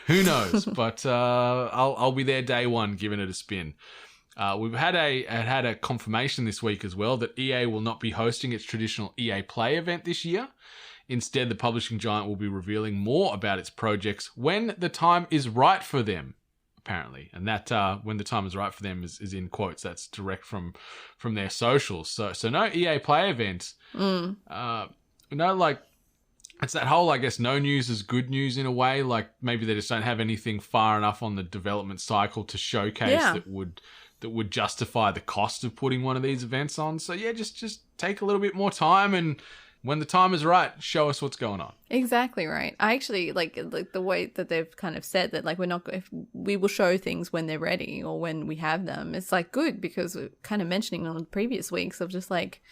Who knows? But I'll be there day one, giving it a spin. We've had a confirmation this week as well that EA will not be hosting its traditional EA Play event this year. Instead, the publishing giant will be revealing more about its projects when the time is right for them, apparently. And that when the time is right for them is in quotes. That's direct from their socials. So no EA Play event. It's that whole, I guess, no news is good news in a way. Like maybe they just don't have anything far enough on the development cycle to showcase that would justify the cost of putting one of these events on. So yeah, just take a little bit more time, and when the time is right, show us what's going on. Exactly right. I actually like the way that they've kind of said that, like, we will show things when they're ready or when we have them. It's like good, because we're kind of mentioning on the previous weeks of just like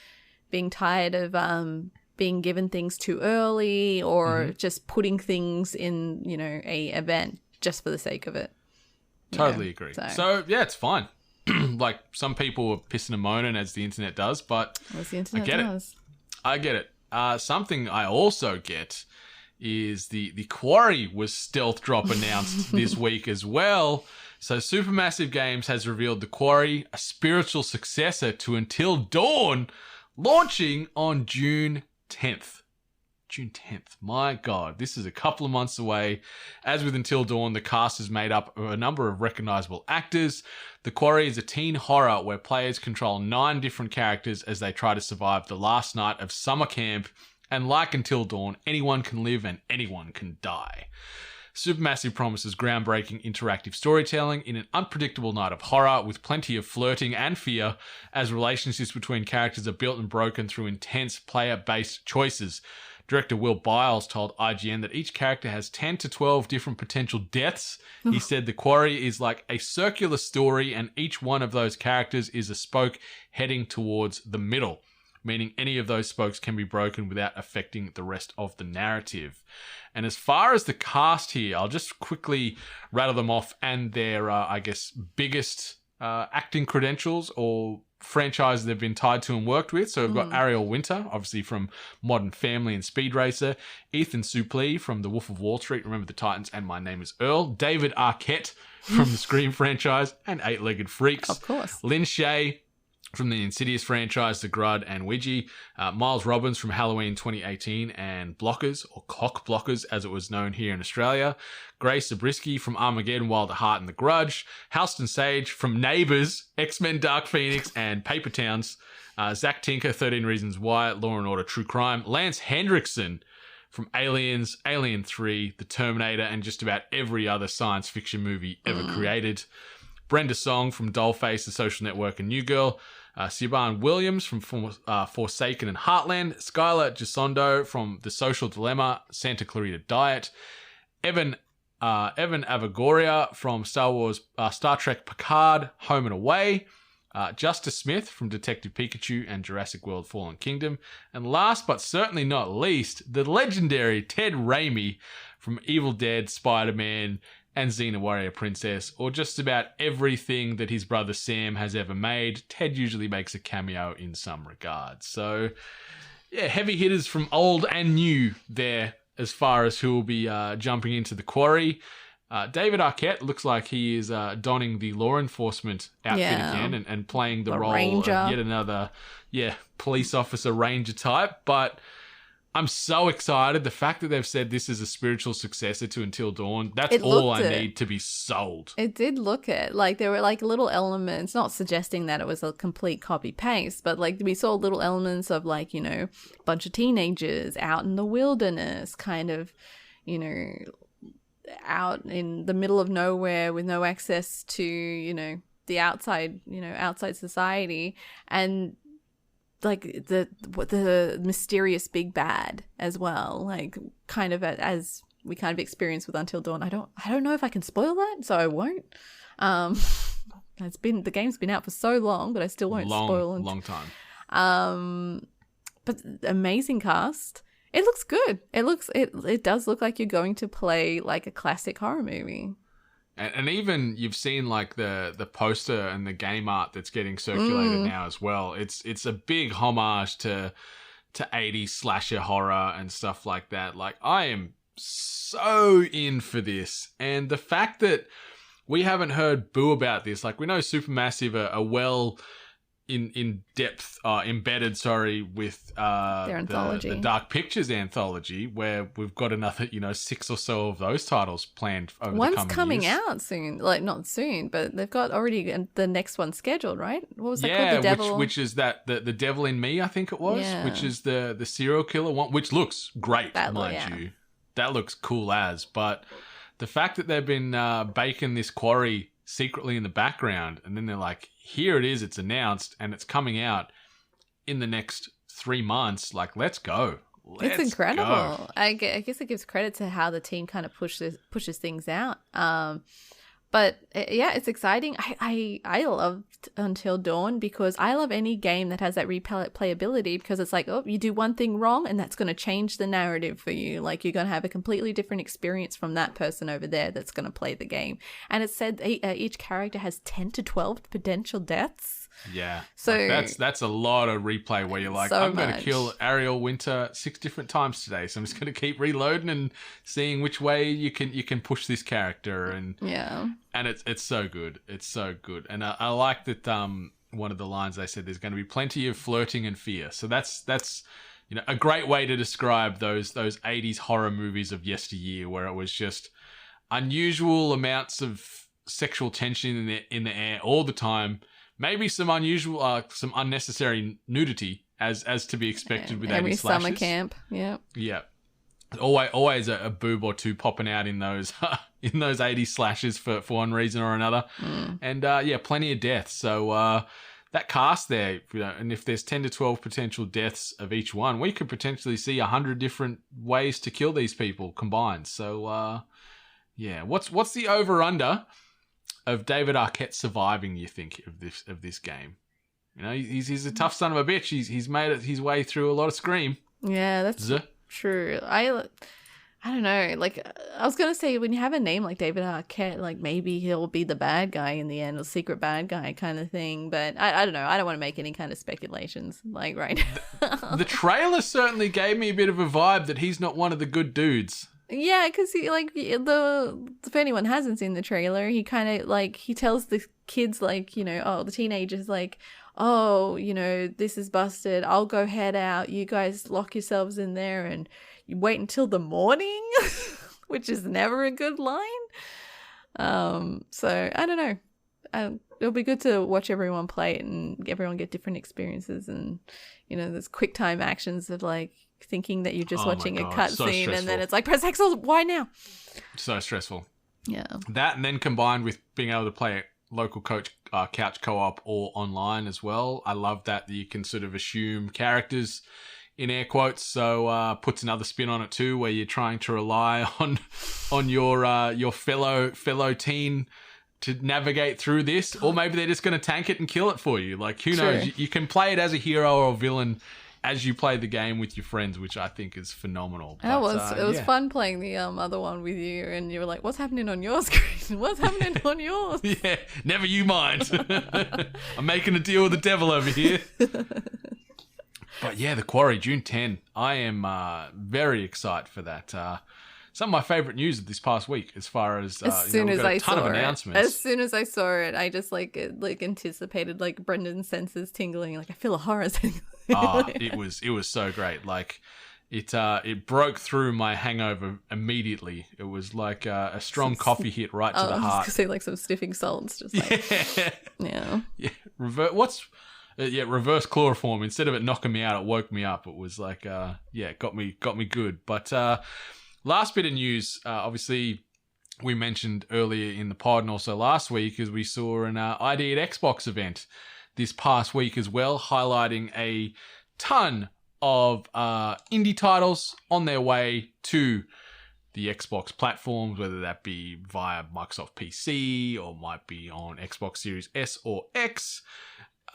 being tired of being given things too early, or just putting things in, a event just for the sake of it. Totally agree. So yeah, it's fine. Like some people are pissing and moaning, as the internet does, but I get it. Something I also get is the Quarry was stealth drop announced this week as well. So Supermassive Games has revealed the Quarry, a spiritual successor to Until Dawn, launching on June 10th. June 10th. My God, this is a couple of months away. As with Until Dawn, the cast is made up of a number of recognizable actors. The Quarry is a teen horror where players control 9 different characters as they try to survive the last night of summer camp. And like Until Dawn, anyone can live and anyone can die. Supermassive promises groundbreaking interactive storytelling in an unpredictable night of horror with plenty of flirting and fear, as relationships between characters are built and broken through intense player-based choices. Director Will Biles told IGN that each character has 10 to 12 different potential deaths. He said the Quarry is like a circular story, and each one of those characters is a spoke heading towards the middle, meaning any of those spokes can be broken without affecting the rest of the narrative. And as far as the cast here, I'll just quickly rattle them off and their, biggest acting credentials or franchises they've been tied to and worked with. So we've got Ariel Winter, obviously from Modern Family and Speed Racer. Ethan Suplee from The Wolf of Wall Street, Remember the Titans, and My Name is Earl. David Arquette from the Scream franchise and Eight-Legged Freaks. Of course. Lynn Shay from the Insidious franchise, The Grud and Ouija. Miles Robbins from Halloween 2018 and Blockers, or Cock Blockers as it was known here in Australia. Grace Zabriskie from Armageddon, Wild at Heart and The Grudge. Halston Sage from Neighbours, X-Men Dark Phoenix and Paper Towns. Zach Tinker, 13 Reasons Why, Law and Order True Crime. Lance Hendrickson from Aliens, Alien 3, The Terminator, and just about every other science fiction movie ever created. Brenda Song from Dollface, The Social Network and New Girl. Siobhan Williams from Forsaken and Heartland. Skylar Gisondo from The Social Dilemma, Santa Clarita Diet. Evan Avagoria from Star Trek Picard, Home and Away. Justice Smith from Detective Pikachu and Jurassic World Fallen Kingdom. And last but certainly not least, the legendary Ted Raimi from Evil Dead, Spider-Man, and Xena Warrior Princess, or just about everything that his brother Sam has ever made. Ted usually makes a cameo in some regard. So, yeah, heavy hitters from old and new there as far as who will be jumping into the Quarry. David Arquette looks like he is donning the law enforcement outfit again and playing the role ranger. Of yet another police officer ranger type. But I'm so excited. The fact that they've said this is a spiritual successor to Until Dawn, that's all I need to be sold. It did look it. Like, there were like little elements, not suggesting that it was a complete copy-paste, but like we saw little elements of like, a bunch of teenagers out in the wilderness, kind of, out in the middle of nowhere with no access to, the outside, outside society. And like the mysterious big bad as well, like kind of as we kind of experienced with Until Dawn. I don't know if I can spoil that, so I won't. The game's been out for so long, but I still won't spoil it. Long time. But amazing cast. It looks good. It does look like you're going to play like a classic horror movie. And even you've seen like the poster and the game art that's getting circulated now as well. It's a big homage to 80s slasher horror and stuff like that. Like I am so in for this. And the fact that we haven't heard boo about this, like we know Supermassive are well in depth, embedded, with Their anthology. The Dark Pictures anthology, where we've got another, 6 or so of those titles planned over the coming years. One's coming out soon, like not soon, but they've got already the next one scheduled, right? What was that called? The Devil? which is that the Devil in Me, I think it was, which is the serial killer one, which looks great, mind you. That looks cool as, but the fact that they've been baking this Quarry secretly in the background, and then they're like, here it is, it's announced, and it's coming out in the next 3 months. Like, let's go. It's incredible. I guess it gives credit to how the team kind of pushes things out. But yeah, it's exciting. I loved Until Dawn because I love any game that has that replayability, because it's like, oh, you do one thing wrong and that's going to change the narrative for you. Like, you're going to have a completely different experience from that person over there that's going to play the game. And it said each character has 10 to 12 potential deaths. Yeah. So that's a lot of replay where you're like, I'm going to kill Ariel Winter 6 different times today, so I'm just going to keep reloading and seeing which way you can push this character. And and it's so good. It's so good. And I like that one of the lines they said, there's going to be plenty of flirting and fear. So that's a great way to describe those 80s horror movies of yesteryear, where it was just unusual amounts of sexual tension in the air all the time. Maybe some some unnecessary nudity, as to be expected with every 80s slashes. summer camp. Yeah. Always a boob or two popping out in those 80s slashes for one reason or another. And plenty of deaths. So that cast there, and if there's 10 to 12 potential deaths of each one, we could potentially see 100 different ways to kill these people combined. So what's the over under of David Arquette surviving, you think, of this game? He's a tough son of a bitch. He's made his way through a lot of Scream. Yeah, that's true. I don't know. Like, I was gonna say, when you have a name like David Arquette, like, maybe he'll be the bad guy in the end, or secret bad guy kind of thing. But I don't know. I don't want to make any kind of speculations, like, right now. The trailer certainly gave me a bit of a vibe that he's not one of the good dudes. Yeah, because if anyone hasn't seen the trailer, he kind of he tells the kids the teenagers this is busted. I'll go head out. You guys lock yourselves in there and you wait until the morning, which is never a good line. So I don't know. It'll be good to watch everyone play it and everyone get different experiences, and there's quick time actions of thinking that you're just watching a cutscene, and then it's like, press X, why now? So stressful. Yeah. That, and then combined with being able to play local couch co-op or online as well. I love that you can sort of assume characters in air quotes, so puts another spin on it too, where you're trying to rely on your fellow teen to navigate through this, or maybe they're just going to tank it and kill it for you. Like, who knows? You can play it as a hero or a villain as you play the game with your friends, which I think is phenomenal. It was fun playing the other one with you, and you were like, what's happening on your screen? What's happening on yours? Yeah, never you mind. I'm making a deal with the devil over here. But yeah, the Quarry, June 10. I am very excited for that. Some of my favourite news of this past week, as far as as soon as I saw it, I just anticipated Brendan's senses tingling. I feel a horror thing. It was so great. Like, it broke through my hangover immediately. It was like a strong coffee hit right to the heart. I was gonna say some sniffing salts, just yeah. Reverse chloroform. Instead of it knocking me out, it woke me up. It was like got me good. But last bit of news, obviously, we mentioned earlier in the pod and also last week, as we saw an ID at Xbox event this past week as well, highlighting a ton of indie titles on their way to the Xbox platforms, whether that be via Microsoft PC or might be on Xbox Series S or X.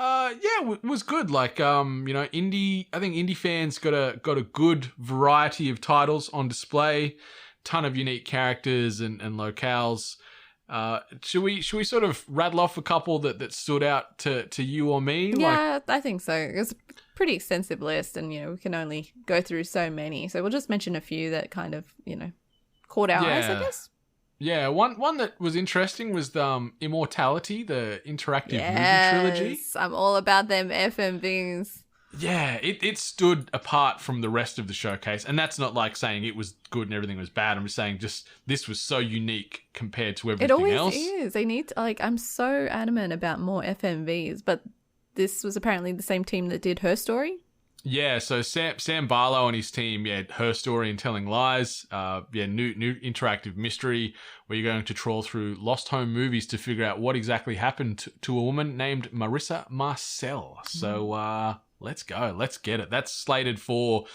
It was good. I think indie fans got a good variety of titles on display, ton of unique characters and locales. Should we sort of rattle off a couple that stood out to you or me? Yeah, I think so. It's a pretty extensive list, and we can only go through so many. So we'll just mention a few that kind of caught our eyes, I guess. Yeah, one that was interesting was the Immortality, the interactive movie trilogy. Yes, I'm all about them FMVs. Yeah, it stood apart from the rest of the showcase. And that's not like saying it was good and everything was bad. I'm just saying this was so unique compared to everything else. It always is. They need to, I'm so adamant about more FMVs, but this was apparently the same team that did Her Story. Yeah, so Sam Barlow and his team, Her Story and Telling Lies, new interactive mystery where you're going to trawl through lost home movies to figure out what exactly happened to a woman named Marissa Marcel. So let's go, let's get it. That's slated for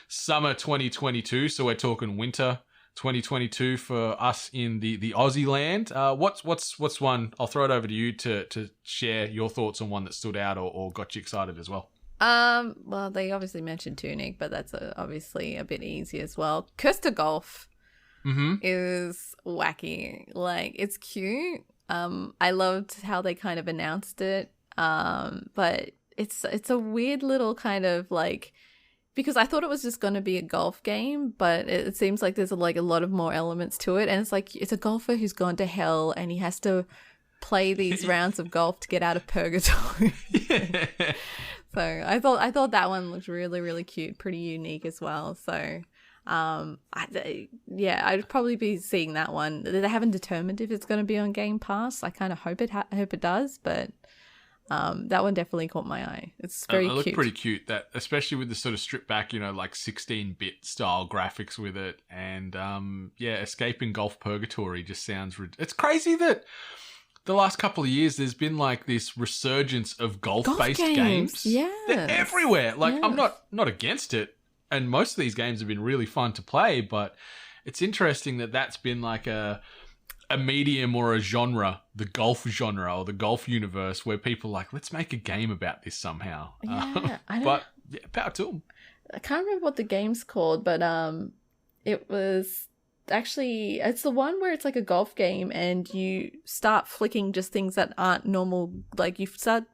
summer 2022, so we're talking winter 2022 for us in the Aussie land. What's one? I'll throw it over to you to share your thoughts on one that stood out or got you excited as well. Well, they obviously mentioned Tunic, but that's obviously a bit easy as well. Coaster Golf is wacky. It's cute. I loved how they kind of announced it. But it's a weird little kind of because I thought it was just going to be a golf game, but it seems like there's a lot of more elements to it. And it's a golfer who's gone to hell and he has to play these rounds of golf to get out of purgatory. Yeah. So I thought that one looked really, really cute, pretty unique as well. So I'd probably be seeing that one. They haven't determined if it's going to be on Game Pass. I kind of hope it does, but that one definitely caught my eye. It's very cute. It looked pretty cute, that especially with the sort of stripped back, 16-bit style graphics with it, and escaping golf purgatory just sounds. It's crazy that the last couple of years, there's been this resurgence of golf-based games. Yeah, they're everywhere. I'm not against it, and most of these games have been really fun to play. But it's interesting that that's been a medium or a genre, the golf genre or the golf universe, where people are let's make a game about this somehow. Yeah, power to them. I can't remember what the game's called, but it was. Actually, it's the one where it's like a golf game and you start flicking just things that aren't normal. You start,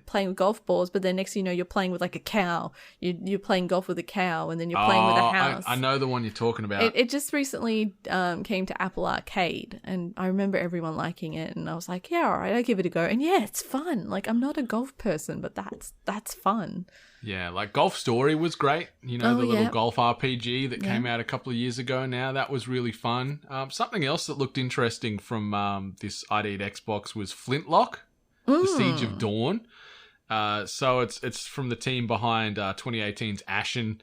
playing with golf balls, but then next thing you know, you're playing with a cow. You're playing golf with a cow, and then you're playing with a house. I know the one you're talking about. It just recently came to Apple Arcade, and I remember everyone liking it, and I was like, yeah, all right, I'll give it a go. And yeah, it's fun. I'm not a golf person, but that's fun. Yeah, Golf Story was great. The little golf RPG that came out a couple of years ago now. That was really fun. Something else that looked interesting from this ID at Xbox was Flintlock, The Siege of Dawn. So it's from the team behind 2018's Ashen,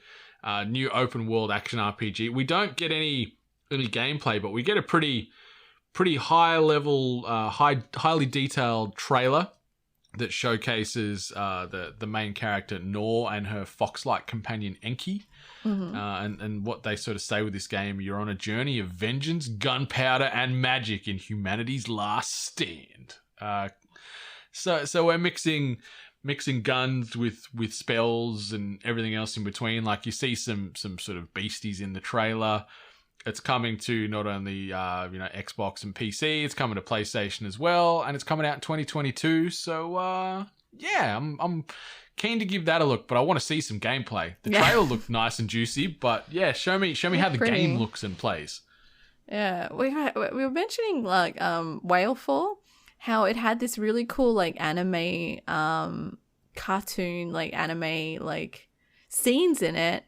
new open world action RPG. We don't get any gameplay, but we get a pretty high level, highly detailed trailer that showcases the main character Nor and her fox-like companion Enki. And what they sort of say with this game: you're on a journey of vengeance, gunpowder, and magic in humanity's last stand. So we're mixing guns with spells and everything else in between. You see some sort of beasties in the trailer. It's coming to not only Xbox and PC, it's coming to PlayStation as well, and it's coming out in 2022. So I'm keen to give that a look, but I want to see some gameplay. The trailer looked nice and juicy, but show me how the game looks and plays. Yeah, we were mentioning Whalefall, how it had this really cool anime cartoon anime scenes in it.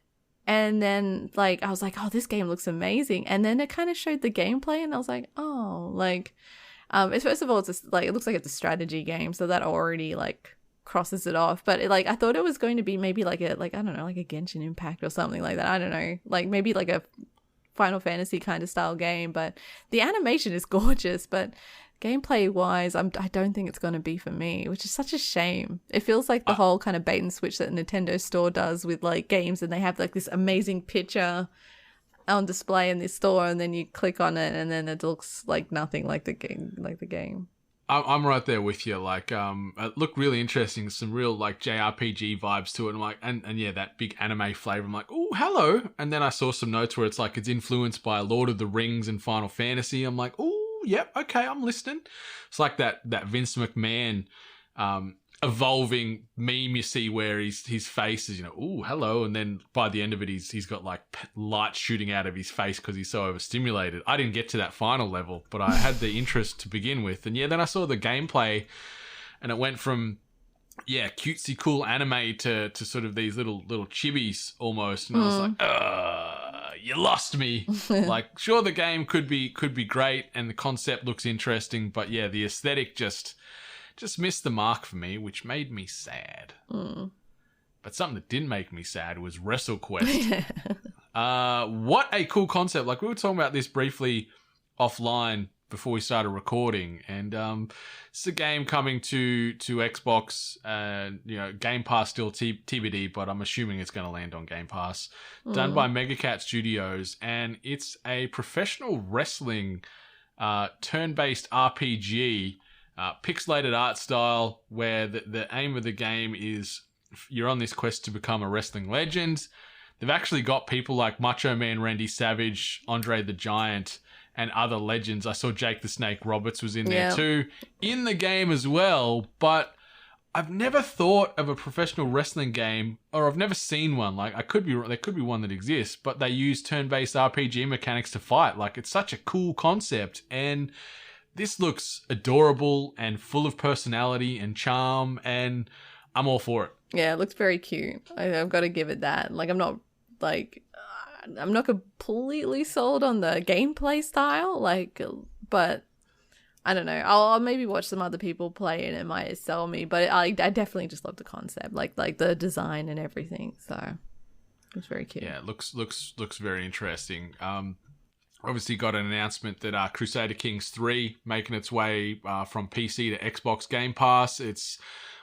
And then, I was like, oh, this game looks amazing. And then it kind of showed the gameplay, and I was like, oh, first of all, it's it looks like it's a strategy game, so that already, crosses it off. But, I thought it was going to be maybe I don't know, a Genshin Impact or something like that. I don't know. Maybe a Final Fantasy kind of style game. But the animation is gorgeous, but gameplay wise, I don't think it's going to be for me, which is such a shame. It feels like the whole kind of bait and switch that Nintendo store does with games, and they have this amazing picture on display in this store, and then you click on it and then it looks nothing like the game. I'm right there with you. It looked really interesting. Some real JRPG vibes to it. I'm like, and yeah, that big anime flavor. I'm like, oh, hello. And then I saw some notes where it's it's influenced by Lord of the Rings and Final Fantasy. I'm like, oh, yep, okay, I'm listening. It's that Vince McMahon evolving meme you see where his face is, ooh, hello, and then by the end of it he's got like light shooting out of his face because he's so overstimulated. I didn't get to that final level, but I had the interest to begin with, and then I saw the gameplay, and it went from cutesy cool anime to sort of these little chibis almost, and I was like, you lost me. Like, sure, the game could be great and the concept looks interesting, but the aesthetic just missed the mark for me, which made me sad. But something that didn't make me sad was WrestleQuest. What a cool concept. Like, we were talking about this briefly offline before we started recording, and it's a game coming to Xbox. Game Pass still TBD, but I'm assuming it's going to land on Game Pass. Done by Megacat Studios, and it's a professional wrestling turn-based RPG, pixelated art style, where the aim of the game is you're on this quest to become a wrestling legend. They've actually got people like Macho Man Randy Savage, Andre the Giant, and other legends. I saw Jake the Snake Roberts was in there too, in the game as well. But I've never thought of a professional wrestling game, or I've never seen one. Like, there could be one that exists, but they use turn-based RPG mechanics to fight. Like, it's such a cool concept, and this looks adorable and full of personality and charm, and I'm all for it. Yeah, it looks very cute. I've got to give it that. Like, I'm not completely sold on the gameplay style, but I don't know. I'll maybe watch some other people play it and it might sell me, but I definitely just love the concept, like the design and everything. So it's very cute. Yeah, it looks very interesting. Obviously got an announcement that Crusader Kings 3 making its way from PC to Xbox Game Pass. It's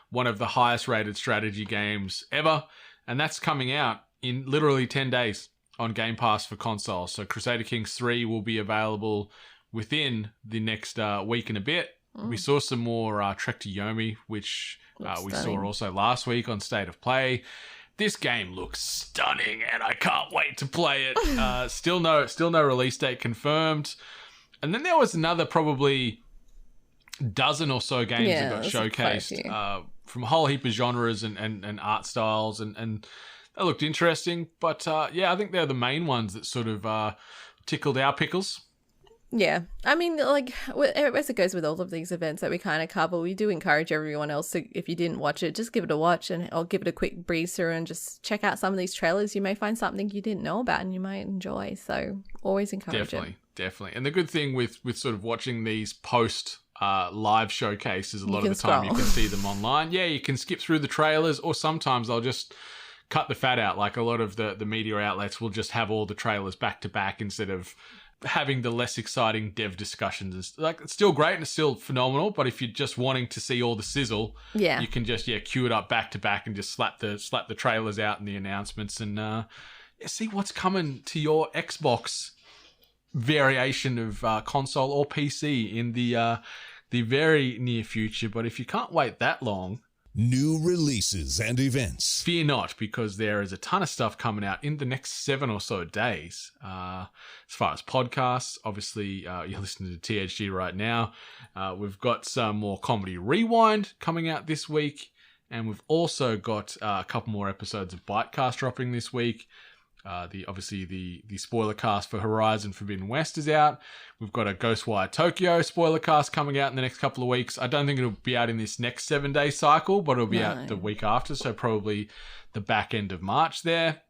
one of the highest rated strategy games ever, and that's coming out in literally 10 days on Game Pass for consoles. So Crusader Kings 3 will be available within the next week and a bit. We saw some more Trek to Yomi, which we saw also last week on State of Play. This game looks stunning, and I can't wait to play it. Still no release date confirmed. And then there was another probably dozen or so games that got showcased from a whole heap of genres and art styles, and that looked interesting. But I think they're the main ones that sort of tickled our pickles. Yeah. I mean, like, as it goes with all of these events that we kind of cover, we do encourage everyone else to, if you didn't watch it, just give it a watch, and I'll give it a quick breeze through and just check out some of these trailers. You may find something you didn't know about and you might enjoy. So always encourage it. Definitely. And the good thing with sort of watching these post live showcases, a lot of the time you can see them online. Yeah, you can skip through the trailers, or sometimes I'll just cut the fat out. Like, a lot of the media outlets will just have all the trailers back to back instead of having the less exciting dev discussions. Like, it's still great and it's still phenomenal, but if you're just wanting to see all the sizzle, you can just queue it up back to back and just slap the trailers out and the announcements, and see what's coming to your Xbox variation of console or PC in the very near future. But if you can't wait that long, new releases and events, fear not, because there is a ton of stuff coming out in the next 7 or so days. As far as podcasts, obviously, you're listening to THG right now. We've got some more Comedy Rewind coming out this week, and we've also got a couple more episodes of Bitecast dropping this week. The spoiler cast for Horizon Forbidden West is out. We've got a Ghostwire Tokyo spoiler cast coming out in the next couple of weeks. I don't think it'll be out in this next 7-day cycle, but it'll be out the week after, so probably the back end of March there.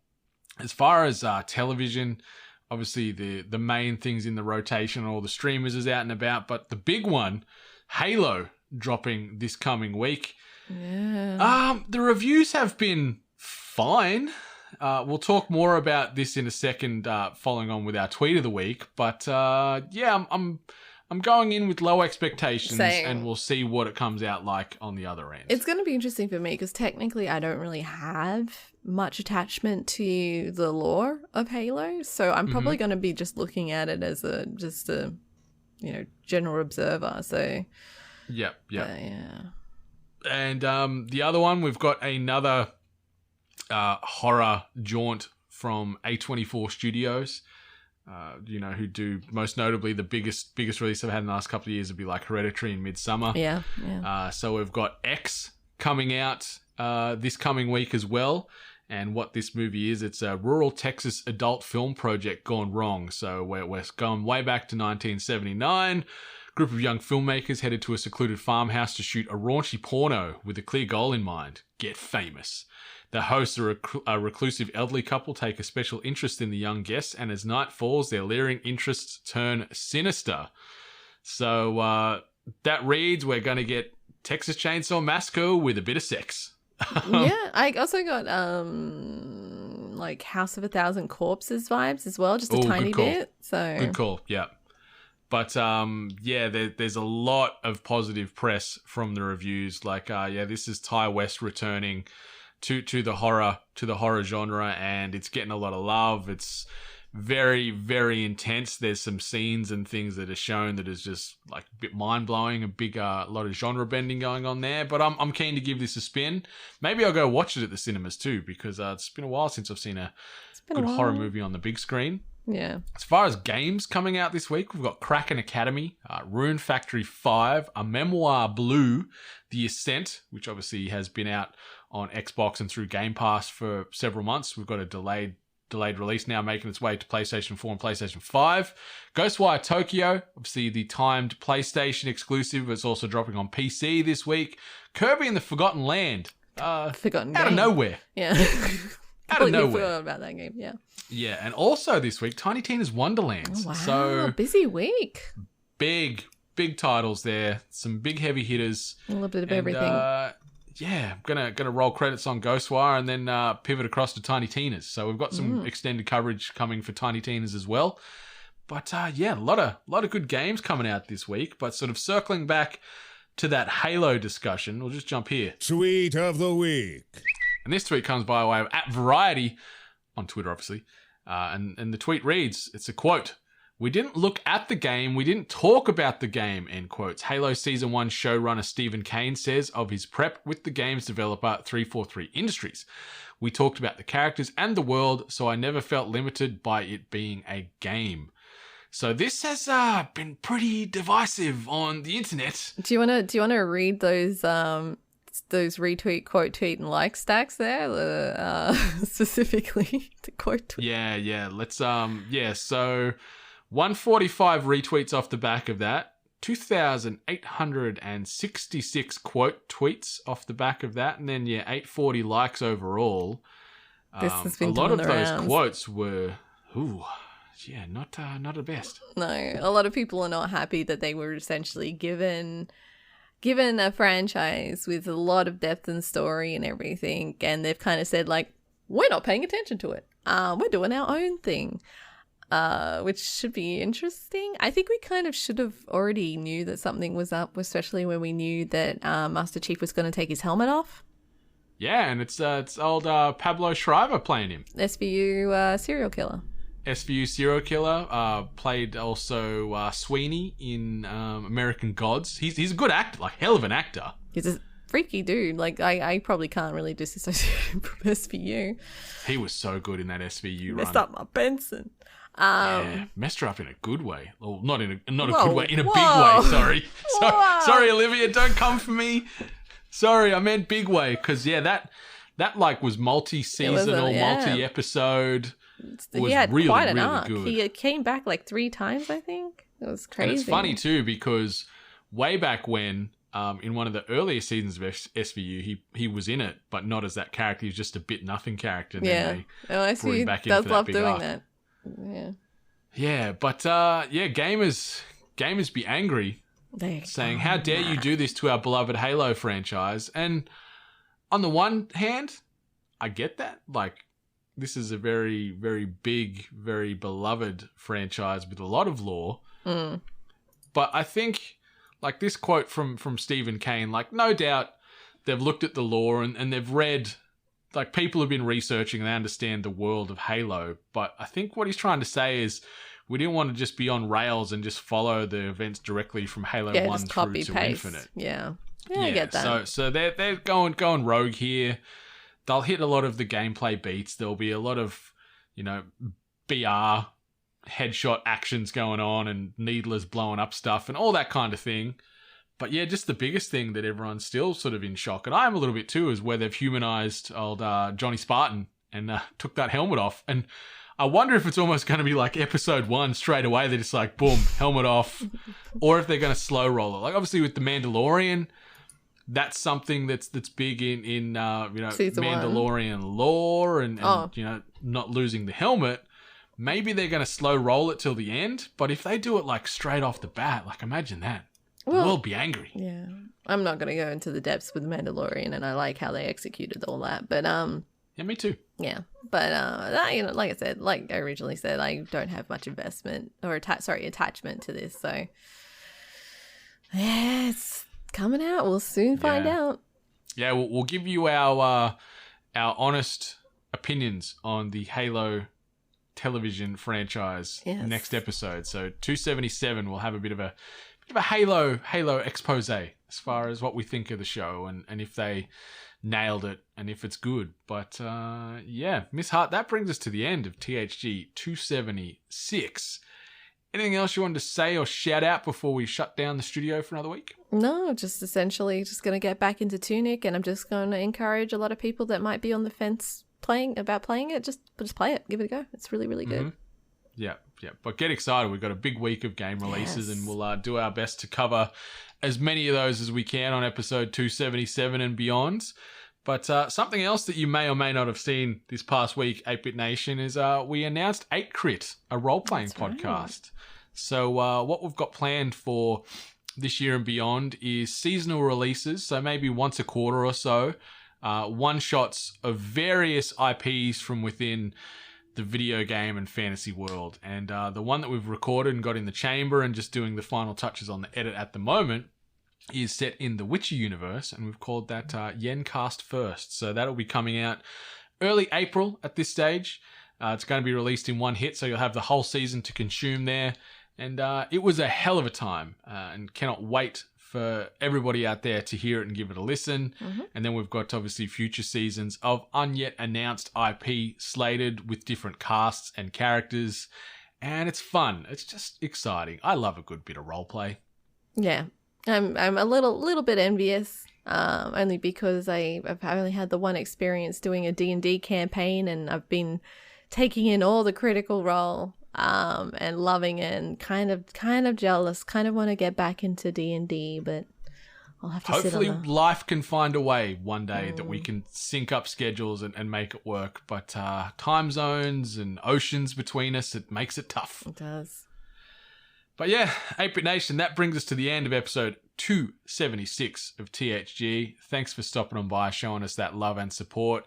As far as television, obviously the main things in the rotation, all the streamers is out and about, but the big one, Halo, dropping this coming week. Yeah. The reviews have been fine. We'll talk more about this in a second, following on with our tweet of the week. But I'm going in with low expectations, and we'll see what it comes out like on the other end. It's going to be interesting for me because technically I don't really have much attachment to the lore of Halo, so I'm probably going to be just looking at it as a general observer. So yep. Yeah. And the other one, we've got another horror jaunt from A24 Studios, who do most notably the biggest release I've had in the last couple of years would be like Hereditary and Midsommar. Yeah. So we've got X coming out this coming week as well. And what this movie is, it's a rural Texas adult film project gone wrong. So we're going way back to 1979. Group of young filmmakers headed to a secluded farmhouse to shoot a raunchy porno with a clear goal in mind: get famous. The hosts, a reclusive elderly couple, take a special interest in the young guests, and as night falls, their leering interests turn sinister. So that reads, we're going to get Texas Chainsaw Massacre with a bit of sex. Yeah, I also got like House of a Thousand Corpses vibes as well, just a tiny bit. So good call, yeah. But there's a lot of positive press from the reviews. Like, this is Ty West returning to the horror genre, and it's getting a lot of love. It's very, very intense. There's some scenes and things that are shown that is just like a bit mind blowing. A lot of genre bending going on there. But I'm keen to give this a spin. Maybe I'll go watch it at the cinemas too, because it's been a while since I've seen a good horror movie on the big screen. Yeah. As far as games coming out this week, we've got Kraken Academy, Rune Factory 5, A Memoir Blue, The Ascent, which obviously has been out on Xbox and through Game Pass for several months. We've got a delayed release now making its way to PlayStation 4 and PlayStation 5. Ghostwire Tokyo, obviously the timed PlayStation exclusive. It's also dropping on PC this week. Kirby and the Forgotten Land. Forgotten out game. of nowhere. Yeah. Out of nowhere. Forgot about that game, yeah. Yeah, and also this week, Tiny Tina's Wonderlands. Oh, wow, so busy week. Big titles there. Some big heavy hitters. A little bit of everything. I'm gonna roll credits on Ghostwire and then pivot across to Tiny Tina's. So we've got some extended coverage coming for Tiny Tina's as well. But a lot of good games coming out this week. But sort of circling back to that Halo discussion, we'll just jump here. Tweet of the week. And this tweet comes by way of @Variety on Twitter, obviously. And the tweet reads, it's a quote: "We didn't look at the game, we didn't talk about the game," end quotes. Halo Season 1 showrunner Stephen Kane says of his prep with the game's developer 343 Industries. "We talked about the characters and the world, so I never felt limited by it being a game." So this has been pretty divisive on the internet. Do you wanna read those retweet, quote tweet, and like stacks there, specifically the quote tweet? Yeah. Let's So 145 retweets off the back of that. 2,866 quote tweets off the back of that, and then 840 likes overall. This has been a lot of the those rounds. quotes were, not the best. No, a lot of people are not happy that they were essentially given a franchise with a lot of depth and story and everything, and they've kind of said, like, we're not paying attention to it. We're doing our own thing, which should be interesting. I think we kind of should have already knew that something was up, especially when we knew that Master Chief was going to take his helmet off. Yeah, and it's old Pablo Schreiber playing him. SVU serial killer. SVU serial killer, played also Sweeney in American Gods. He's a good actor, like hell of an actor. He's a freaky dude. Like, I probably can't really disassociate him from SVU. He was so good in that SVU run. Messed up my Benson. Messed her up in a good way. Well, not a good way, in a whoa. big way, sorry. Whoa. Sorry, Olivia, don't come for me. Sorry, I meant big way, because that like was multi-seasonal, multi-episode. He had really, quite an really arc. good. He came back like 3 times, I think. It was crazy. And it's funny too, because way back when, in one of the earlier seasons of SVU, he was in it, but not as that character. He was just a bit nothing character. And then they brought him back in does for love that big doing arc. that. Yeah. Yeah, but gamers be angry, saying, "How dare you do this to our beloved Halo franchise?" And on the one hand, I get that. Like, this is a very, very big, very beloved franchise with a lot of lore. But I think, like, this quote from Stephen Kane, like, no doubt they've looked at the lore and they've read, like, people have been researching and they understand the world of Halo. But I think what he's trying to say is we didn't want to just be on rails and just follow the events directly from Halo 1 just copy, through to paste. Infinite. Yeah, I get that. So they're going rogue here. They'll hit a lot of the gameplay beats. There'll be a lot of, BR headshot actions going on and needlers blowing up stuff and all that kind of thing. But yeah, just the biggest thing that everyone's still sort of in shock, and I am a little bit too, is where they've humanized old Johnny Spartan and took that helmet off. And I wonder if it's almost going to be like episode 1 straight away. They're just like, boom, helmet off. Or if they're going to slow roll it. Like obviously with the Mandalorian, that's something that's big in Season Mandalorian lore and not losing the helmet. Maybe they're going to slow roll it till the end. But if they do it like straight off the bat, like imagine that. The world be angry. Yeah. I'm not going to go into the depths with the Mandalorian, and I like how they executed all that. But yeah, me too. Yeah, but like I said, like I originally said, I don't have much investment or attachment to this. So yeah, it's coming out. We'll soon find out. Yeah, we'll give you our honest opinions on the Halo television franchise next episode. So 277, we'll have a bit of a Halo expose as far as what we think of the show and if they nailed it and if it's good. But yeah, Miss Hart, that brings us to the end of THG 276. Anything else you wanted to say or shout out before we shut down the studio for another week? No, just essentially just going to get back into Tunic, and I'm just going to encourage a lot of people that might be on the fence playing it, just play it, give it a go. It's really, really good. Yeah. But get excited. We've got a big week of game releases, and we'll do our best to cover as many of those as we can on episode 277 and beyond. But something else that you may or may not have seen this past week, 8-Bit Nation, is we announced 8-Crit, a role-playing podcast. Right. So what we've got planned for this year and beyond is seasonal releases, so maybe once a quarter or so, one-shots of various IPs from within the video game and fantasy world. And the one that we've recorded and got in the chamber and just doing the final touches on the edit at the moment is set in the Witcher universe, and we've called that Yencast First. So that'll be coming out early April at this stage. It's going to be released in one hit, so you'll have the whole season to consume there. And it was a hell of a time, and cannot wait for everybody out there to hear it and give it a listen. And then we've got obviously future seasons of unyet announced IP slated with different casts and characters, and it's fun. It's just exciting. I love a good bit of roleplay. Yeah, I'm a little bit envious, only because I've only had the one experience doing a D&D campaign, and I've been taking in all the Critical Role and loving it, and kind of jealous, kind of want to get back into D&D, but I'll have to hopefully life can find a way one day that we can sync up schedules and make it work, but time zones and oceans between us, it makes it tough. It does. But yeah, 8-Bit Nation, that brings us to the end of episode 276 of THG. Thanks for stopping on by, showing us that love and support.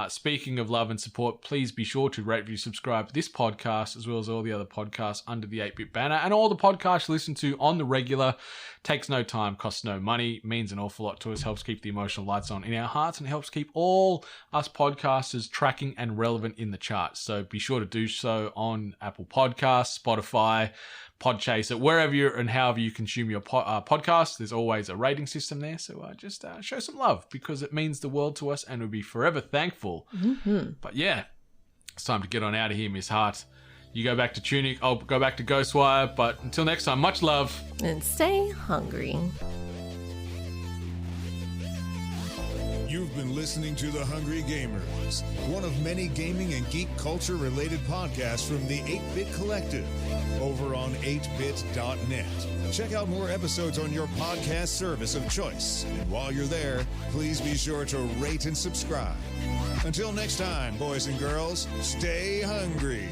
Speaking of love and support, please be sure to rate, review, subscribe to this podcast as well as all the other podcasts under the 8-Bit banner, and all the podcasts you listen to on the regular. Takes no time, costs no money, means an awful lot to us, helps keep the emotional lights on in our hearts, and helps keep all us podcasters tracking and relevant in the charts. So be sure to do so on Apple Podcasts, Spotify, Podchaser, wherever you and however you consume your podcast. There's always a rating system there, so just show some love, because it means the world to us, and we'll be forever thankful. But yeah, it's time to get on out of here, Miss Hart. You go back to Tunic, I'll go back to Ghostwire, but until next time, much love. And stay hungry. You've been listening to The Hungry Gamers, one of many gaming and geek culture related podcasts from the 8-Bit Collective over on 8bit.net. Check out more episodes on your podcast service of choice. And while you're there, please be sure to rate and subscribe. Until next time, boys and girls, stay hungry.